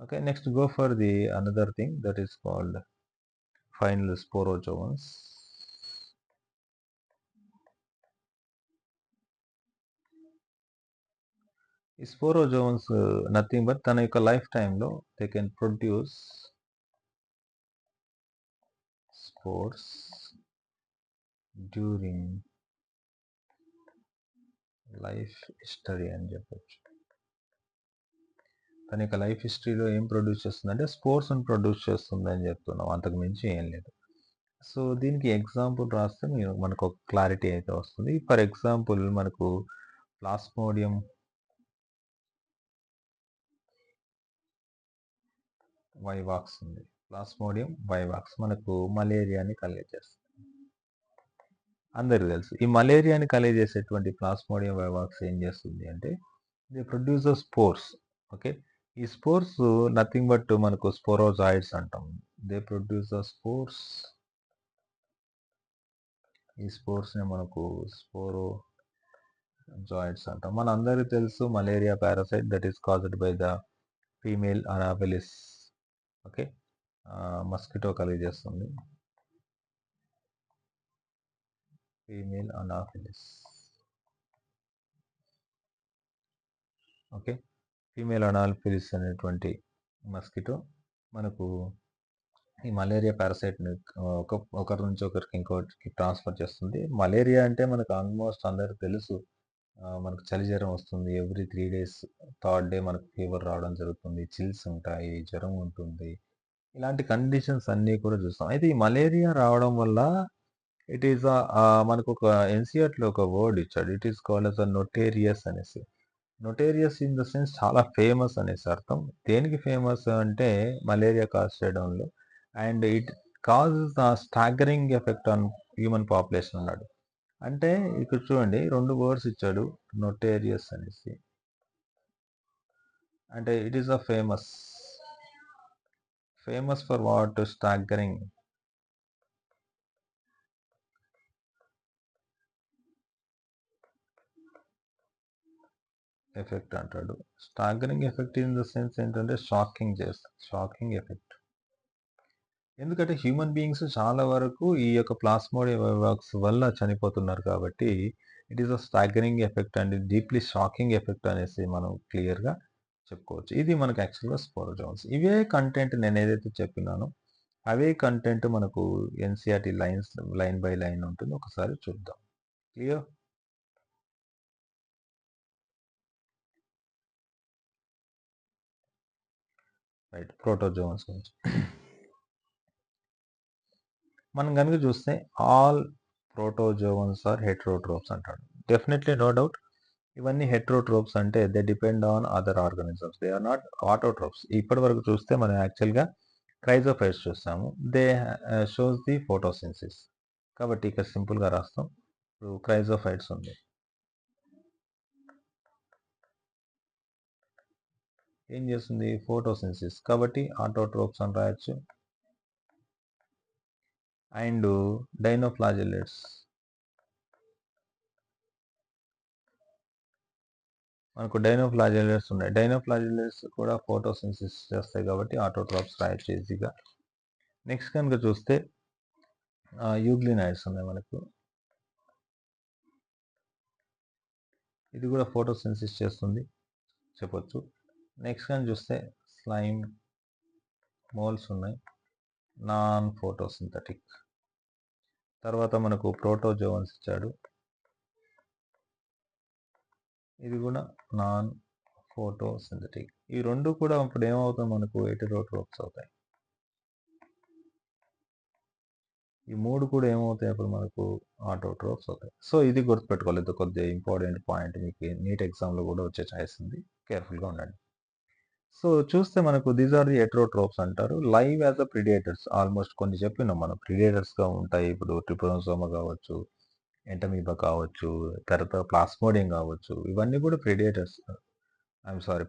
Okay, next go for the another thing that is called final sporozoans. ఈ స్పోరోజోవన్స్ నథింగ్ బట్ తన యొక్క లైఫ్ టైంలో they can produce spores during life history అని చెప్పొచ్చు. తన యొక్క లైఫ్ హిస్టరీలో ఏం ప్రొడ్యూస్ చేస్తుందంటే స్పోర్స్ని ప్రొడ్యూస్ చేస్తుంది అని చెప్తున్నాం, అంతకు మించి ఏం లేదు. సో దీనికి ఎగ్జాంపుల్ రాస్తే మనకు ఒక క్లారిటీ అయితే వస్తుంది. ఫర్ ఎగ్జాంపుల్ మనకు ప్లాస్మోడియం వైవాక్స్ ఉంది. ప్లాస్మోడియం వైవాక్స్ మనకు మలేరియాని కలిగజేస్తుంది, అందరికీ తెలుసు. ఈ మలేరియాని కలిగజేసేటువంటి ప్లాస్మోడియం వైవాక్స్ ఏం చేస్తుంది అంటే దే ప్రొడ్యూస్ స్పోర్స్. ఓకే, ఈ స్పోర్స్ నథింగ్ బట్ మనకు స్పోరోజాయిడ్స్ అంటాం. They produce spores. ఈ స్పోర్స్ని మనకు స్పోరోజాయిడ్స్ అంటాం. మన అందరికీ తెలుసు malaria parasite that is caused by the female anopheles. Okay, mosquito కలిగజేస్తుంది. Female anopheles. Okay. Female anopheles అనేటువంటి మస్కిటో మనకు ఈ మలేరియా పారాసైట్‌ని ఒకరి నుంచి ఒకరికి ఇంకోటికి ట్రాన్స్‌ఫర్ చేస్తుంది. మలేరియా అంటే మనకు ఆల్మోస్ట్ అందరికి తెలుసు. మనకు చలి జ్వరం వస్తుంది. ఎవ్రీ 3 డేస్ థర్డ్ డే మనకు ఫీవర్ రావడం జరుగుతుంది. చిల్స్ ఉంటాయి. జ్వరం ఉంటుంది. ఇలాంటి కండిషన్స్ అన్నీ కూడా చూస్తాం. అయితే ఈ మలేరియా రావడం వల్ల ఇట్ ఈస్ మనకొక ఎన్‌సీఈఆర్‌టీలో ఒక వర్డ్ ఇచ్చాడు. ఇట్ ఈస్ కాల్డ్ యాస్ నోటేరియస్ అనేసి. నోటేరియస్ ఇన్ ద సెన్స్ చాలా ఫేమస్ అనేసి అర్థం. దేనికి ఫేమస్ అంటే మలేరియా కాజ్ చేయడంలో and it causes staggering effect on human population అన్నాడు. అంటే ఇక్కడ చూడండి 2 వర్డ్స్ ఇచ్చాడు. నోటేరియస్ అనేసి. అంటే it is famous. Famous for what? Staggering. Effect అంటాడు. Staggering effect in the sense ఏంటంటే షాకింగ్ చేస్తుంది. Shocking effect. ఎందుకంటే హ్యూమన్ బీయింగ్స్ చాలా వరకు ఈ యొక్క ప్లాస్మోడియం వైవాక్స్ వల్ల చనిపోతున్నారు కాబట్టి it is staggering effect and deeply shocking effect అనేసి మనం క్లియర్గా చెప్పుకోవచ్చు. ఇది మనకు యాక్చువల్గా స్పోరోజోన్స్. ఇవే కంటెంట్ నేను ఏదైతే చెప్పినానో అవే కంటెంట్ మనకు ఎన్సీఆర్టీ లైన్ బై లైన్ ఉంటుంది. ఒకసారి చూద్దాం. క్లియర్? రైట్. ప్రోటోజోన్స్ గురించి మనం కనుక చూస్తే ఆల్ ప్రోటోజోన్స్ ఆర్ హెటరోట్రోప్స్ అంటాడు. డెఫినెట్లీ నో డౌట్ ఇవన్నీ హెటరోట్రోప్స్ అంటే they depend on other organisms. They are not autotrophs. ఇప్పటి వరకు చూస్తే మనం యాక్చువల్గా క్రైజోఫైట్స్ చూస్తాము. They shows the photosynthesis. కాబట్టి ఇక్కడ సింపుల్గా రాస్తాం. ఇప్పుడు క్రైజోఫైట్స్ ఉంది. ఏం చేస్తుంది? ఫోటోసింథసిస్. కాబట్టి ఆటోట్రోప్స్ అని రాయొచ్చు. అండ్ డైనోఫ్లాజెల్లెట్స్ మనకు డైనోఫ్లాజెల్లెట్స్ ఉన్నాయి. డైనోఫ్లాజెల్లెట్స్ కూడా ఫోటోసింథసిస్ చేస్తాయి కాబట్టి ఆటోట్రాప్స్ రాయొచ్చు ఈజీగా. నెక్స్ట్ కనుక చూస్తే యూగ్లినైడ్స్ ఉన్నాయి మనకు. ఇది కూడా ఫోటోసింథసిస్ చేస్తుంది చెప్పొచ్చు. నెక్స్ట్ కనుక చూస్తే స్లైమ్ మోల్స్ ఉన్నాయి, నాన్ ఫోటోసింథటిక్. తర్వాత మనకు ప్రోటోజోన్స్ ఇచ్చాడు. ఇది కూడా నాన్ ఫోటోసింథటిక్. ఈ రెండు కూడా ఇప్పుడు ఏమవుతాయి? మనకు హెటెరోట్రోప్స్ అవుతాయి. ఈ మూడు కూడా ఏమవుతాయి? అప్పుడు మనకు ఆటోట్రోప్స్ అవుతాయి. సో ఇది గుర్తుపెట్టుకోవాలి. ఇది కొద్దిగా ఇంపార్టెంట్ పాయింట్. మీకు నీట్ ఎగ్జామ్లో కూడా వచ్చే ఛాయిస్ ఉంది. కేర్ఫుల్గా ఉండండి. సో చూస్తే మనకు దీస్ ఆర్ ది హెటెరోట్రోప్స్ అంటారు. Live as a predators. Almost కొన్ని చెప్పినాం మనం. ప్రిడేటర్స్గా ఉంటాయి. ఇప్పుడు ట్రిపోనోసోమా కావచ్చు, ఎంటమీబా కావచ్చు, తర్వాత ప్లాస్మోడియం కావచ్చు. ఇవన్నీ కూడా ప్రిడేటర్స్.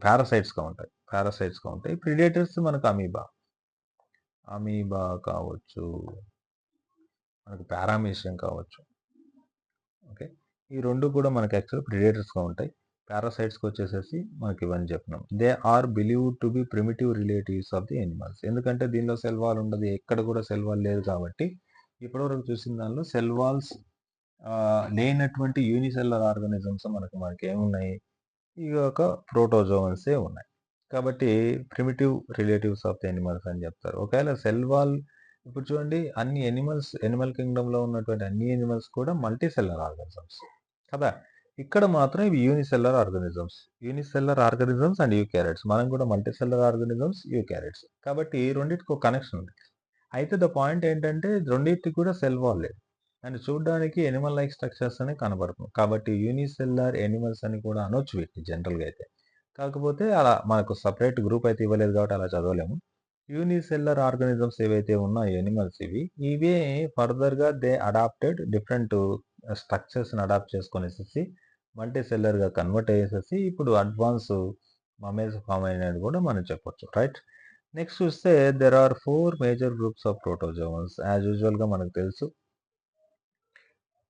పారాసైట్స్గా ఉంటాయి. పారాసైట్స్గా ఉంటాయి. ప్రిడేటర్స్ మనకు అమీబా కావచ్చు, మనకు పారామీషియం కావచ్చు. ఓకే. ఈ రెండు కూడా మనకి యాక్చువల్ ప్రిడేటర్స్గా ఉంటాయి. పారాసైట్స్కి వచ్చేసేసి మనకి ఇవన్నీ చెప్పినాం. They are believed to be primitive relatives of the animals. ఎందుకంటే దీనిలో సెల్ వాల్ ఉండదు. ఎక్కడ కూడా సెల్ వాల్ లేదు కాబట్టి ఇప్పటివరకు చూసిన దానిలో సెల్ వాల్స్ లేనటువంటి యూనిసెల్యులర్ ఆర్గానిజమ్స్ మనకి ఏమున్నాయి? ఈ యొక్క ప్రోటోజోవన్సే ఉన్నాయి. కాబట్టి primitive relatives of the animals అని చెప్తారు. ఒకవేళ సెల్ వాల్ ఇప్పుడు చూడండి అన్ని ఎనిమల్ కింగ్డమ్‌లో ఉన్నటువంటి అన్ని ఎనిమల్స్ కూడా మల్టీ సెల్యులర్ ఆర్గానిజమ్స్ కదా! ఇక్కడ మాత్రం ఇవి యూనిసెల్యులర్ ఆర్గానిజమ్స్ అండ్ యూకారియోట్స్. మనం కూడా మల్టీ సెల్యులర్ ఆర్గానిజమ్స్, యూకారియోట్స్. కాబట్టి రెండిటికి ఒక కనెక్షన్ ఉంది. అయితే ద పాయింట్ ఏంటంటే రెండిటికి కూడా సెల్ వాల్ లేదు. అండ్ చూడడానికి ఎనిమల్ లైక్ స్ట్రక్చర్స్ అని కనబడుతుంది. కాబట్టి యూనిసెల్యులర్ ఎనిమల్స్ అని కూడా అనొచ్చు వీటిని జనరల్‌గా అయితే. కాకపోతే అలా మనకు సెపరేట్ గ్రూప్ అయితే ఇవ్వలేదు కాబట్టి అలా చదవలేము. యూనిసెల్యులర్ ఆర్గానిజమ్స్ ఏవైతే ఉన్నాయో ఎనిమల్స్ ఇవే ఫర్దర్‌గా దే అడాప్టెడ్ డిఫరెంట్ స్ట్రక్చర్స్‌ని అడాప్ట్ చేసుకొనేసేసి మల్టీ సెల్యులర్‌గా కన్వర్ట్ అయ్యేసేసి ఇప్పుడు అడ్వాన్స్ మమ్మేస్ ఫామ్ అయినది కూడా మనం చెప్పొచ్చు. రైట్? నెక్స్ట్ చూస్తే there are 4 major groups of protozoans. As యూజువల్‌గా మనకు తెలుసు.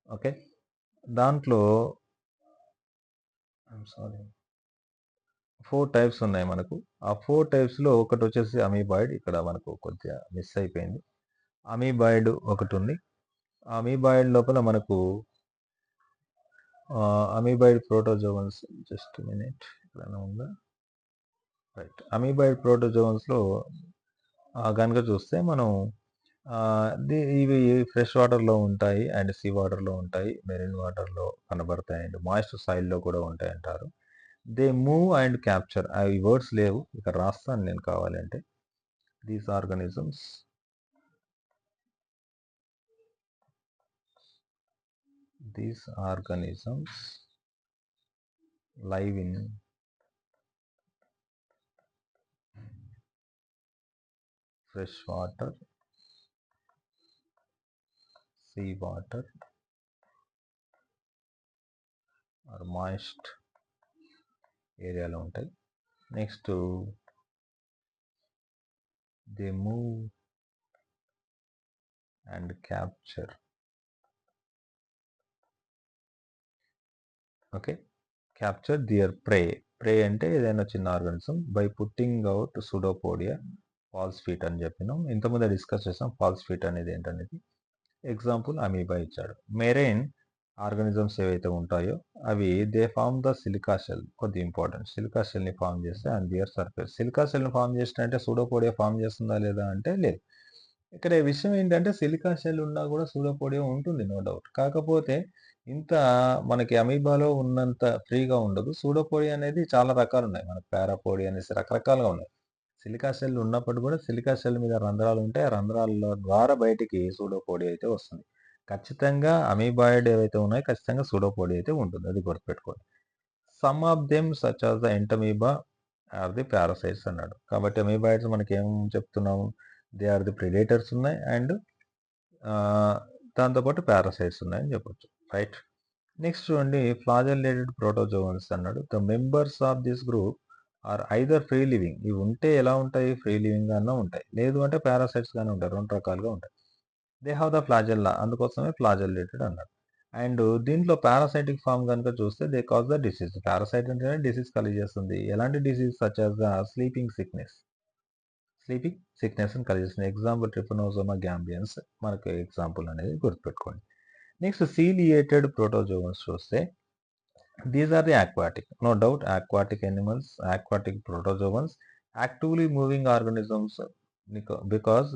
ఓకే. దాంట్లో 4 టైప్స్ ఉన్నాయి మనకు. ఆ 4 టైప్స్‌లో ఒకటొచ్చేసి అమీబాయిడ్. ఇక్కడ మనకు కొద్దిగా మిస్ అయిపోయింది. అమీబాయిడ్ ఒకటుంది. అమీబాయిడ్ లోపల మనకు అమీబాయిడ్ ప్రోటోజోవన్స్, జస్ట్ మినిట్, ఎక్కడైనా ఉందా? రైట్. అమీబాయిడ్ ప్రోటోజోవన్స్లో కనుక చూస్తే మనం ఇవి ఫ్రెష్ వాటర్లో ఉంటాయి అండ్ సీ వాటర్లో ఉంటాయి, మెరీన్ వాటర్లో కనబడతాయి అండ్ మాయిస్ట్ సాయిల్లో కూడా ఉంటాయి అంటారు. దే మూవ్ అండ్ క్యాప్చర్, అవి వర్డ్స్ లేవు, ఇక్కడ రాస్తాను నేను కావాలంటే. These organisms live in fresh water, sea water or moist ఏరియాలో ఉంటాయి. Next they move and capture. Okay, capture their prey. Prey అంటే ఏదైనా చిన్న organism by putting out pseudopodia, false feet అని చెప్పినాం. ఇంతకుముందే డిస్కస్ చేసాం ఫాల్స్ ఫీట్ అనేది ఏంటనేది. ఎగ్జాంపుల్ అమీబా ఇచ్చాడు. మెరైన్ ఆర్గానిజమ్స్ ఏవైతే ఉంటాయో అవి they form the silica shell. కొద్ది ఇంపార్టెంట్, సిలికా షెల్ని ఫార్మ్ చేస్తే అండ్ దియర్ సర్ఫేస్. సిలికా షెల్ని ఫార్మ్ చేసినంటే సూడోపోడియా ఫార్మ్ చేస్తుందా లేదా అంటే లేదు. ఇక్కడ విషయం ఏంటంటే సిలికా షెల్ ఉన్నా కూడా సూడోపోడియా ఉంటుంది, నో డౌట్. కాకపోతే ఇంత మనకి అమీబాలో ఉన్నంత ఫ్రీగా ఉండదు. సూడోపోడియా అనేది చాలా రకాలు ఉన్నాయి, మనకి పారాపోడియా అనేసి రకరకాలుగా ఉన్నాయి. సిలికా షెల్ ఉన్నప్పుడు కూడా సిలికా షెల్ మీద రంధ్రాలు ఉంటాయి, ఆ రంధ్రాల ద్వారా బయటికి సూడోపోడియా అయితే వస్తుంది. ఖచ్చితంగా అమీబాయిడ్ ఏవైతే ఉన్నాయో ఖచ్చితంగా సూడోపోడియా అయితే ఉంటుంది, అది గుర్తుపెట్టుకోండి. Some of them such as the entamoeba are the parasites అన్నాడు. కాబట్టి అమీబాయిడ్స్ మనకి ఏం చెప్తున్నాము, దే ఆర్ ది ప్రిడేటర్స్ ఉన్నాయి అండ్ దాంతోపాటు పారాసైట్స్ ఉన్నాయని చెప్పొచ్చు, రైట్. నెక్స్ట్ చూడండి, ఫ్లాజెల్లేటెడ్ ప్రోటోజోవన్స్ అన్నాడు. The members of this group are either free living. ఇవి ఉంటే ఎలా ఉంటాయి, ఫ్రీ లివింగ్ గానే ఉంటాయి, లేదు అంటే పారాసైట్స్ గానే ఉంటాయి, రెండు రకాలుగా ఉంటాయి. దే హ్యావ్ ద ఫ్లాజెల్లా, అందుకోసమే ఫ్లాజెల్లేటెడ్ అన్నాడు. అండ్ దీంట్లో పారాసైటిక్ ఫామ్ కనుక చూస్తే they cause the disease. Parasite అంటేనే డిసీజ్ కలిగజేస్తుంది. ఎలాంటి disease, such as the sleeping sickness అని కలిగిస్తుంది. ఎగ్జాంపుల్ ట్రిపనోజోమా గ్యాంబియన్స్ మనకు ఎగ్జాంపుల్ అనేది గుర్తుపెట్టుకోండి. నెక్స్ట్ సీలియేటెడ్ ప్రోటోజోవన్స్ చూస్తే these are the aquatic, no doubt aquatic animals, aquatic protozoans, actively moving organisms because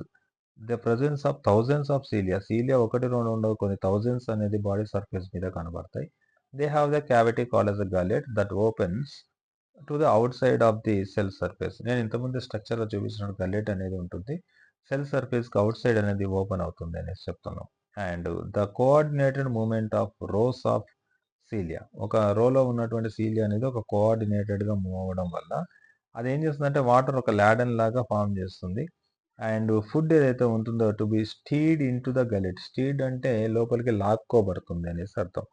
the presence of thousands of cilia ఒకటి రెండు ఉండవు, కొన్ని థౌజండ్స్ అనేది బాడీ సర్ఫేస్ మీద కనబడతాయి. They have the cavity called as a gullet that opens to the outside of the cell surface. నేను ఇంతకుముందు స్ట్రక్చర్లో చూపించిన గల్లెట్ అనేది ఉంటుంది, సెల్ సర్ఫేస్కి అవుట్ సైడ్ అనేది ఓపెన్ అవుతుంది అనేసి చెప్తున్నాం. And the coordinated movement of rows of cilia, ఒక రోలో ఉన్నటువంటి సీలియా అనేది ఒక కోఆర్డినేటెడ్గా మూవ్ అవ్వడం వల్ల అది ఏం చేస్తుందంటే వాటర్ ఒక ల్యాడన్ లాగా ఫామ్ చేస్తుంది. అండ్ ఫుడ్ ఏదైతే ఉంటుందో to be steered into the gullet. Steered అంటే లోపలికి లాక్కోబడుతుంది అనేసి అర్థం.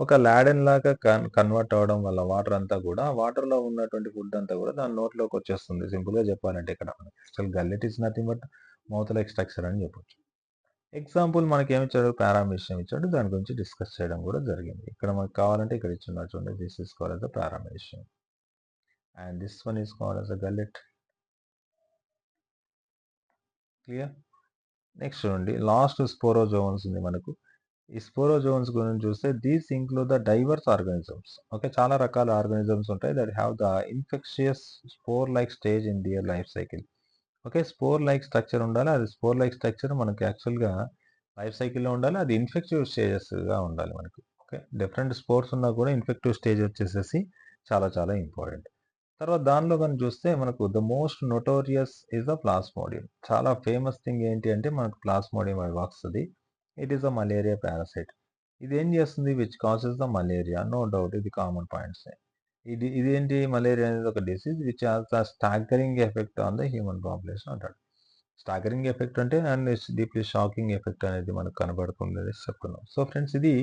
ఒక ల్యాడన్ లాగా కన్వర్ట్ అవ్వడం వల్ల వాటర్ అంతా కూడా, వాటర్లో ఉన్నటువంటి ఫుడ్ అంతా కూడా దాని నోట్లోకి వచ్చేస్తుంది. సింపుల్గా చెప్పాలంటే ఇక్కడ అసలు gullet is nothing but mouth like structure అని చెప్పొచ్చు. ఎగ్జాంపుల్ మనకి ఏమి ఇచ్చాడు, పారామీషియం ఇచ్చాడు, దాని గురించి డిస్కస్ చేయడం కూడా జరిగింది. ఇక్కడ మనకు కావాలంటే ఇక్కడ ఇచ్చిన చూడండి, this is called as a paramecium and this one is called as a gullet. Clear. Next చూడండి, లాస్ట్ స్పోరోజోన్స్ ఉంది మనకు. ఈ స్పోరోజోన్స్ గురించి చూస్తే these include the diverse organisms. Okay, చాలా రకాల ఆర్గానిజమ్స్ ఉంటాయి that have the infectious spore like stage in their life cycle. Okay, spore like structure ఉండాలి, అది స్పోర్ లైక్ స్ట్రక్చర్ మనకి యాక్చువల్గా లైఫ్ సైకిల్లో ఉండాలి, అది ఇన్ఫెక్టివ్ స్టేజెస్గా ఉండాలి మనకు. ఓకే, డిఫరెంట్ స్పోర్స్ ఉన్నా కూడా ఇన్ఫెక్టివ్ స్టేజ్ వచ్చేసేసి చాలా చాలా ఇంపార్టెంట్. తర్వాత దానిలో కానీ చూస్తే మనకు the most notorious is the plasmodium. చాలా ఫేమస్ థింగ్ ఏంటి అంటే మనకు ప్లాస్మోడియం అవి వస్తుంది. It is the malaria parasite. ఇది ఏం చేస్తుంది, which causes the malaria, no doubt ఇది కామన్ పాయింట్స్. ఇదేంటి, మలేరియా అనేది ఒక disease which has the staggering effect on the human population అంటాడు. స్టాగరింగ్ ఎఫెక్ట్ అంటే అండ్ డీప్లీ షాకింగ్ ఎఫెక్ట్ అనేది మనకు కనబడుతుంది అనేసి చెప్తున్నాం. సో ఫ్రెండ్స్, ఇది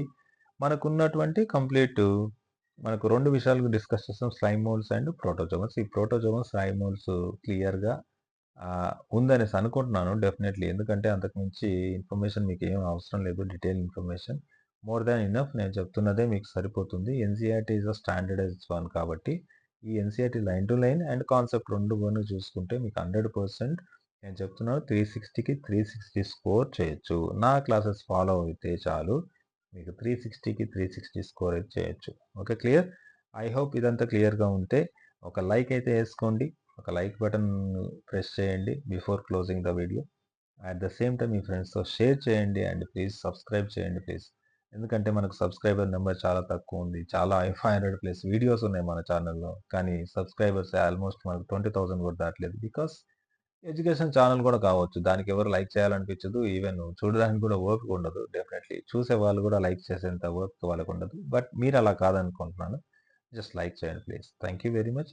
మనకున్నటువంటి కంప్లీట్, మనకు రెండు విషయాలు డిస్కస్ చేస్తాం, స్లైమ్ మోల్డ్స్ అండ్ ప్రోటోజోవన్స్. ఈ ప్రోటోజోవన్స్ స్లైమ్ మోల్డ్స్ క్లియర్గా ఉందనేసి అనుకుంటున్నాను డెఫినెట్లీ, ఎందుకంటే అంతకుమించి ఇన్ఫర్మేషన్ మీకు ఏం అవసరం లేదు, detail information more than enough. నేను చెప్తున్నదే మీకు సరిపోతుంది. NCERT is a standardised one కాబట్టి ఈ NCERT line to line and concept రెండు చూసుకుంటే మీకు 100% నేను చెప్తున్నాను 360కి 360 స్కోర్ చేయొచ్చు. నా క్లాసెస్ ఫాలో అయితే చాలు, మీకు 360కి 360 స్కోర్ అయితే చేయొచ్చు. Okay, clear? ఐ హోప్ ఇదంతా క్లియర్‌గా ఉంటే ఒక లైక్ అయితే ఏసుకోండి. ఒక లైక్ బటన్ ప్రెస్ చేయండి before closing the video. At the same time మీ ఫ్రెండ్స్‌తో షేర్ చేయండి అండ్ ప్లీజ్ సబ్స్క్రైబ్ చేయండి ప్లీజ్. ఎందుకంటే మనకు సబ్స్క్రైబర్ నెంబర్ చాలా తక్కువ ఉంది. చాలా 500 ప్లస్ వీడియోస్ ఉన్నాయి మన ఛానెల్‌లో. కానీ సబ్స్క్రైబర్స్ ఆల్మోస్ట్ మనకు 20,000 కూడా దాటలేదు. బికాస్ ఎడ్యుకేషన్ ఛానెల్ కూడా కావచ్చు. దానికి ఎవరు లైక్ చేయాలనిపించదు. ఈవెన్ చూడడానికి కూడా ఓపిక ఉండదు. డెఫినెట్‌లీ చూసే వాళ్ళు కూడా లైక్ చేసేంత ఓపిక వాళ్ళకుండదు. బట్ మీరు అలా కాదనుకుంటున్నాను. జస్ట్ లైక్ చేయండి please. Thank you very much.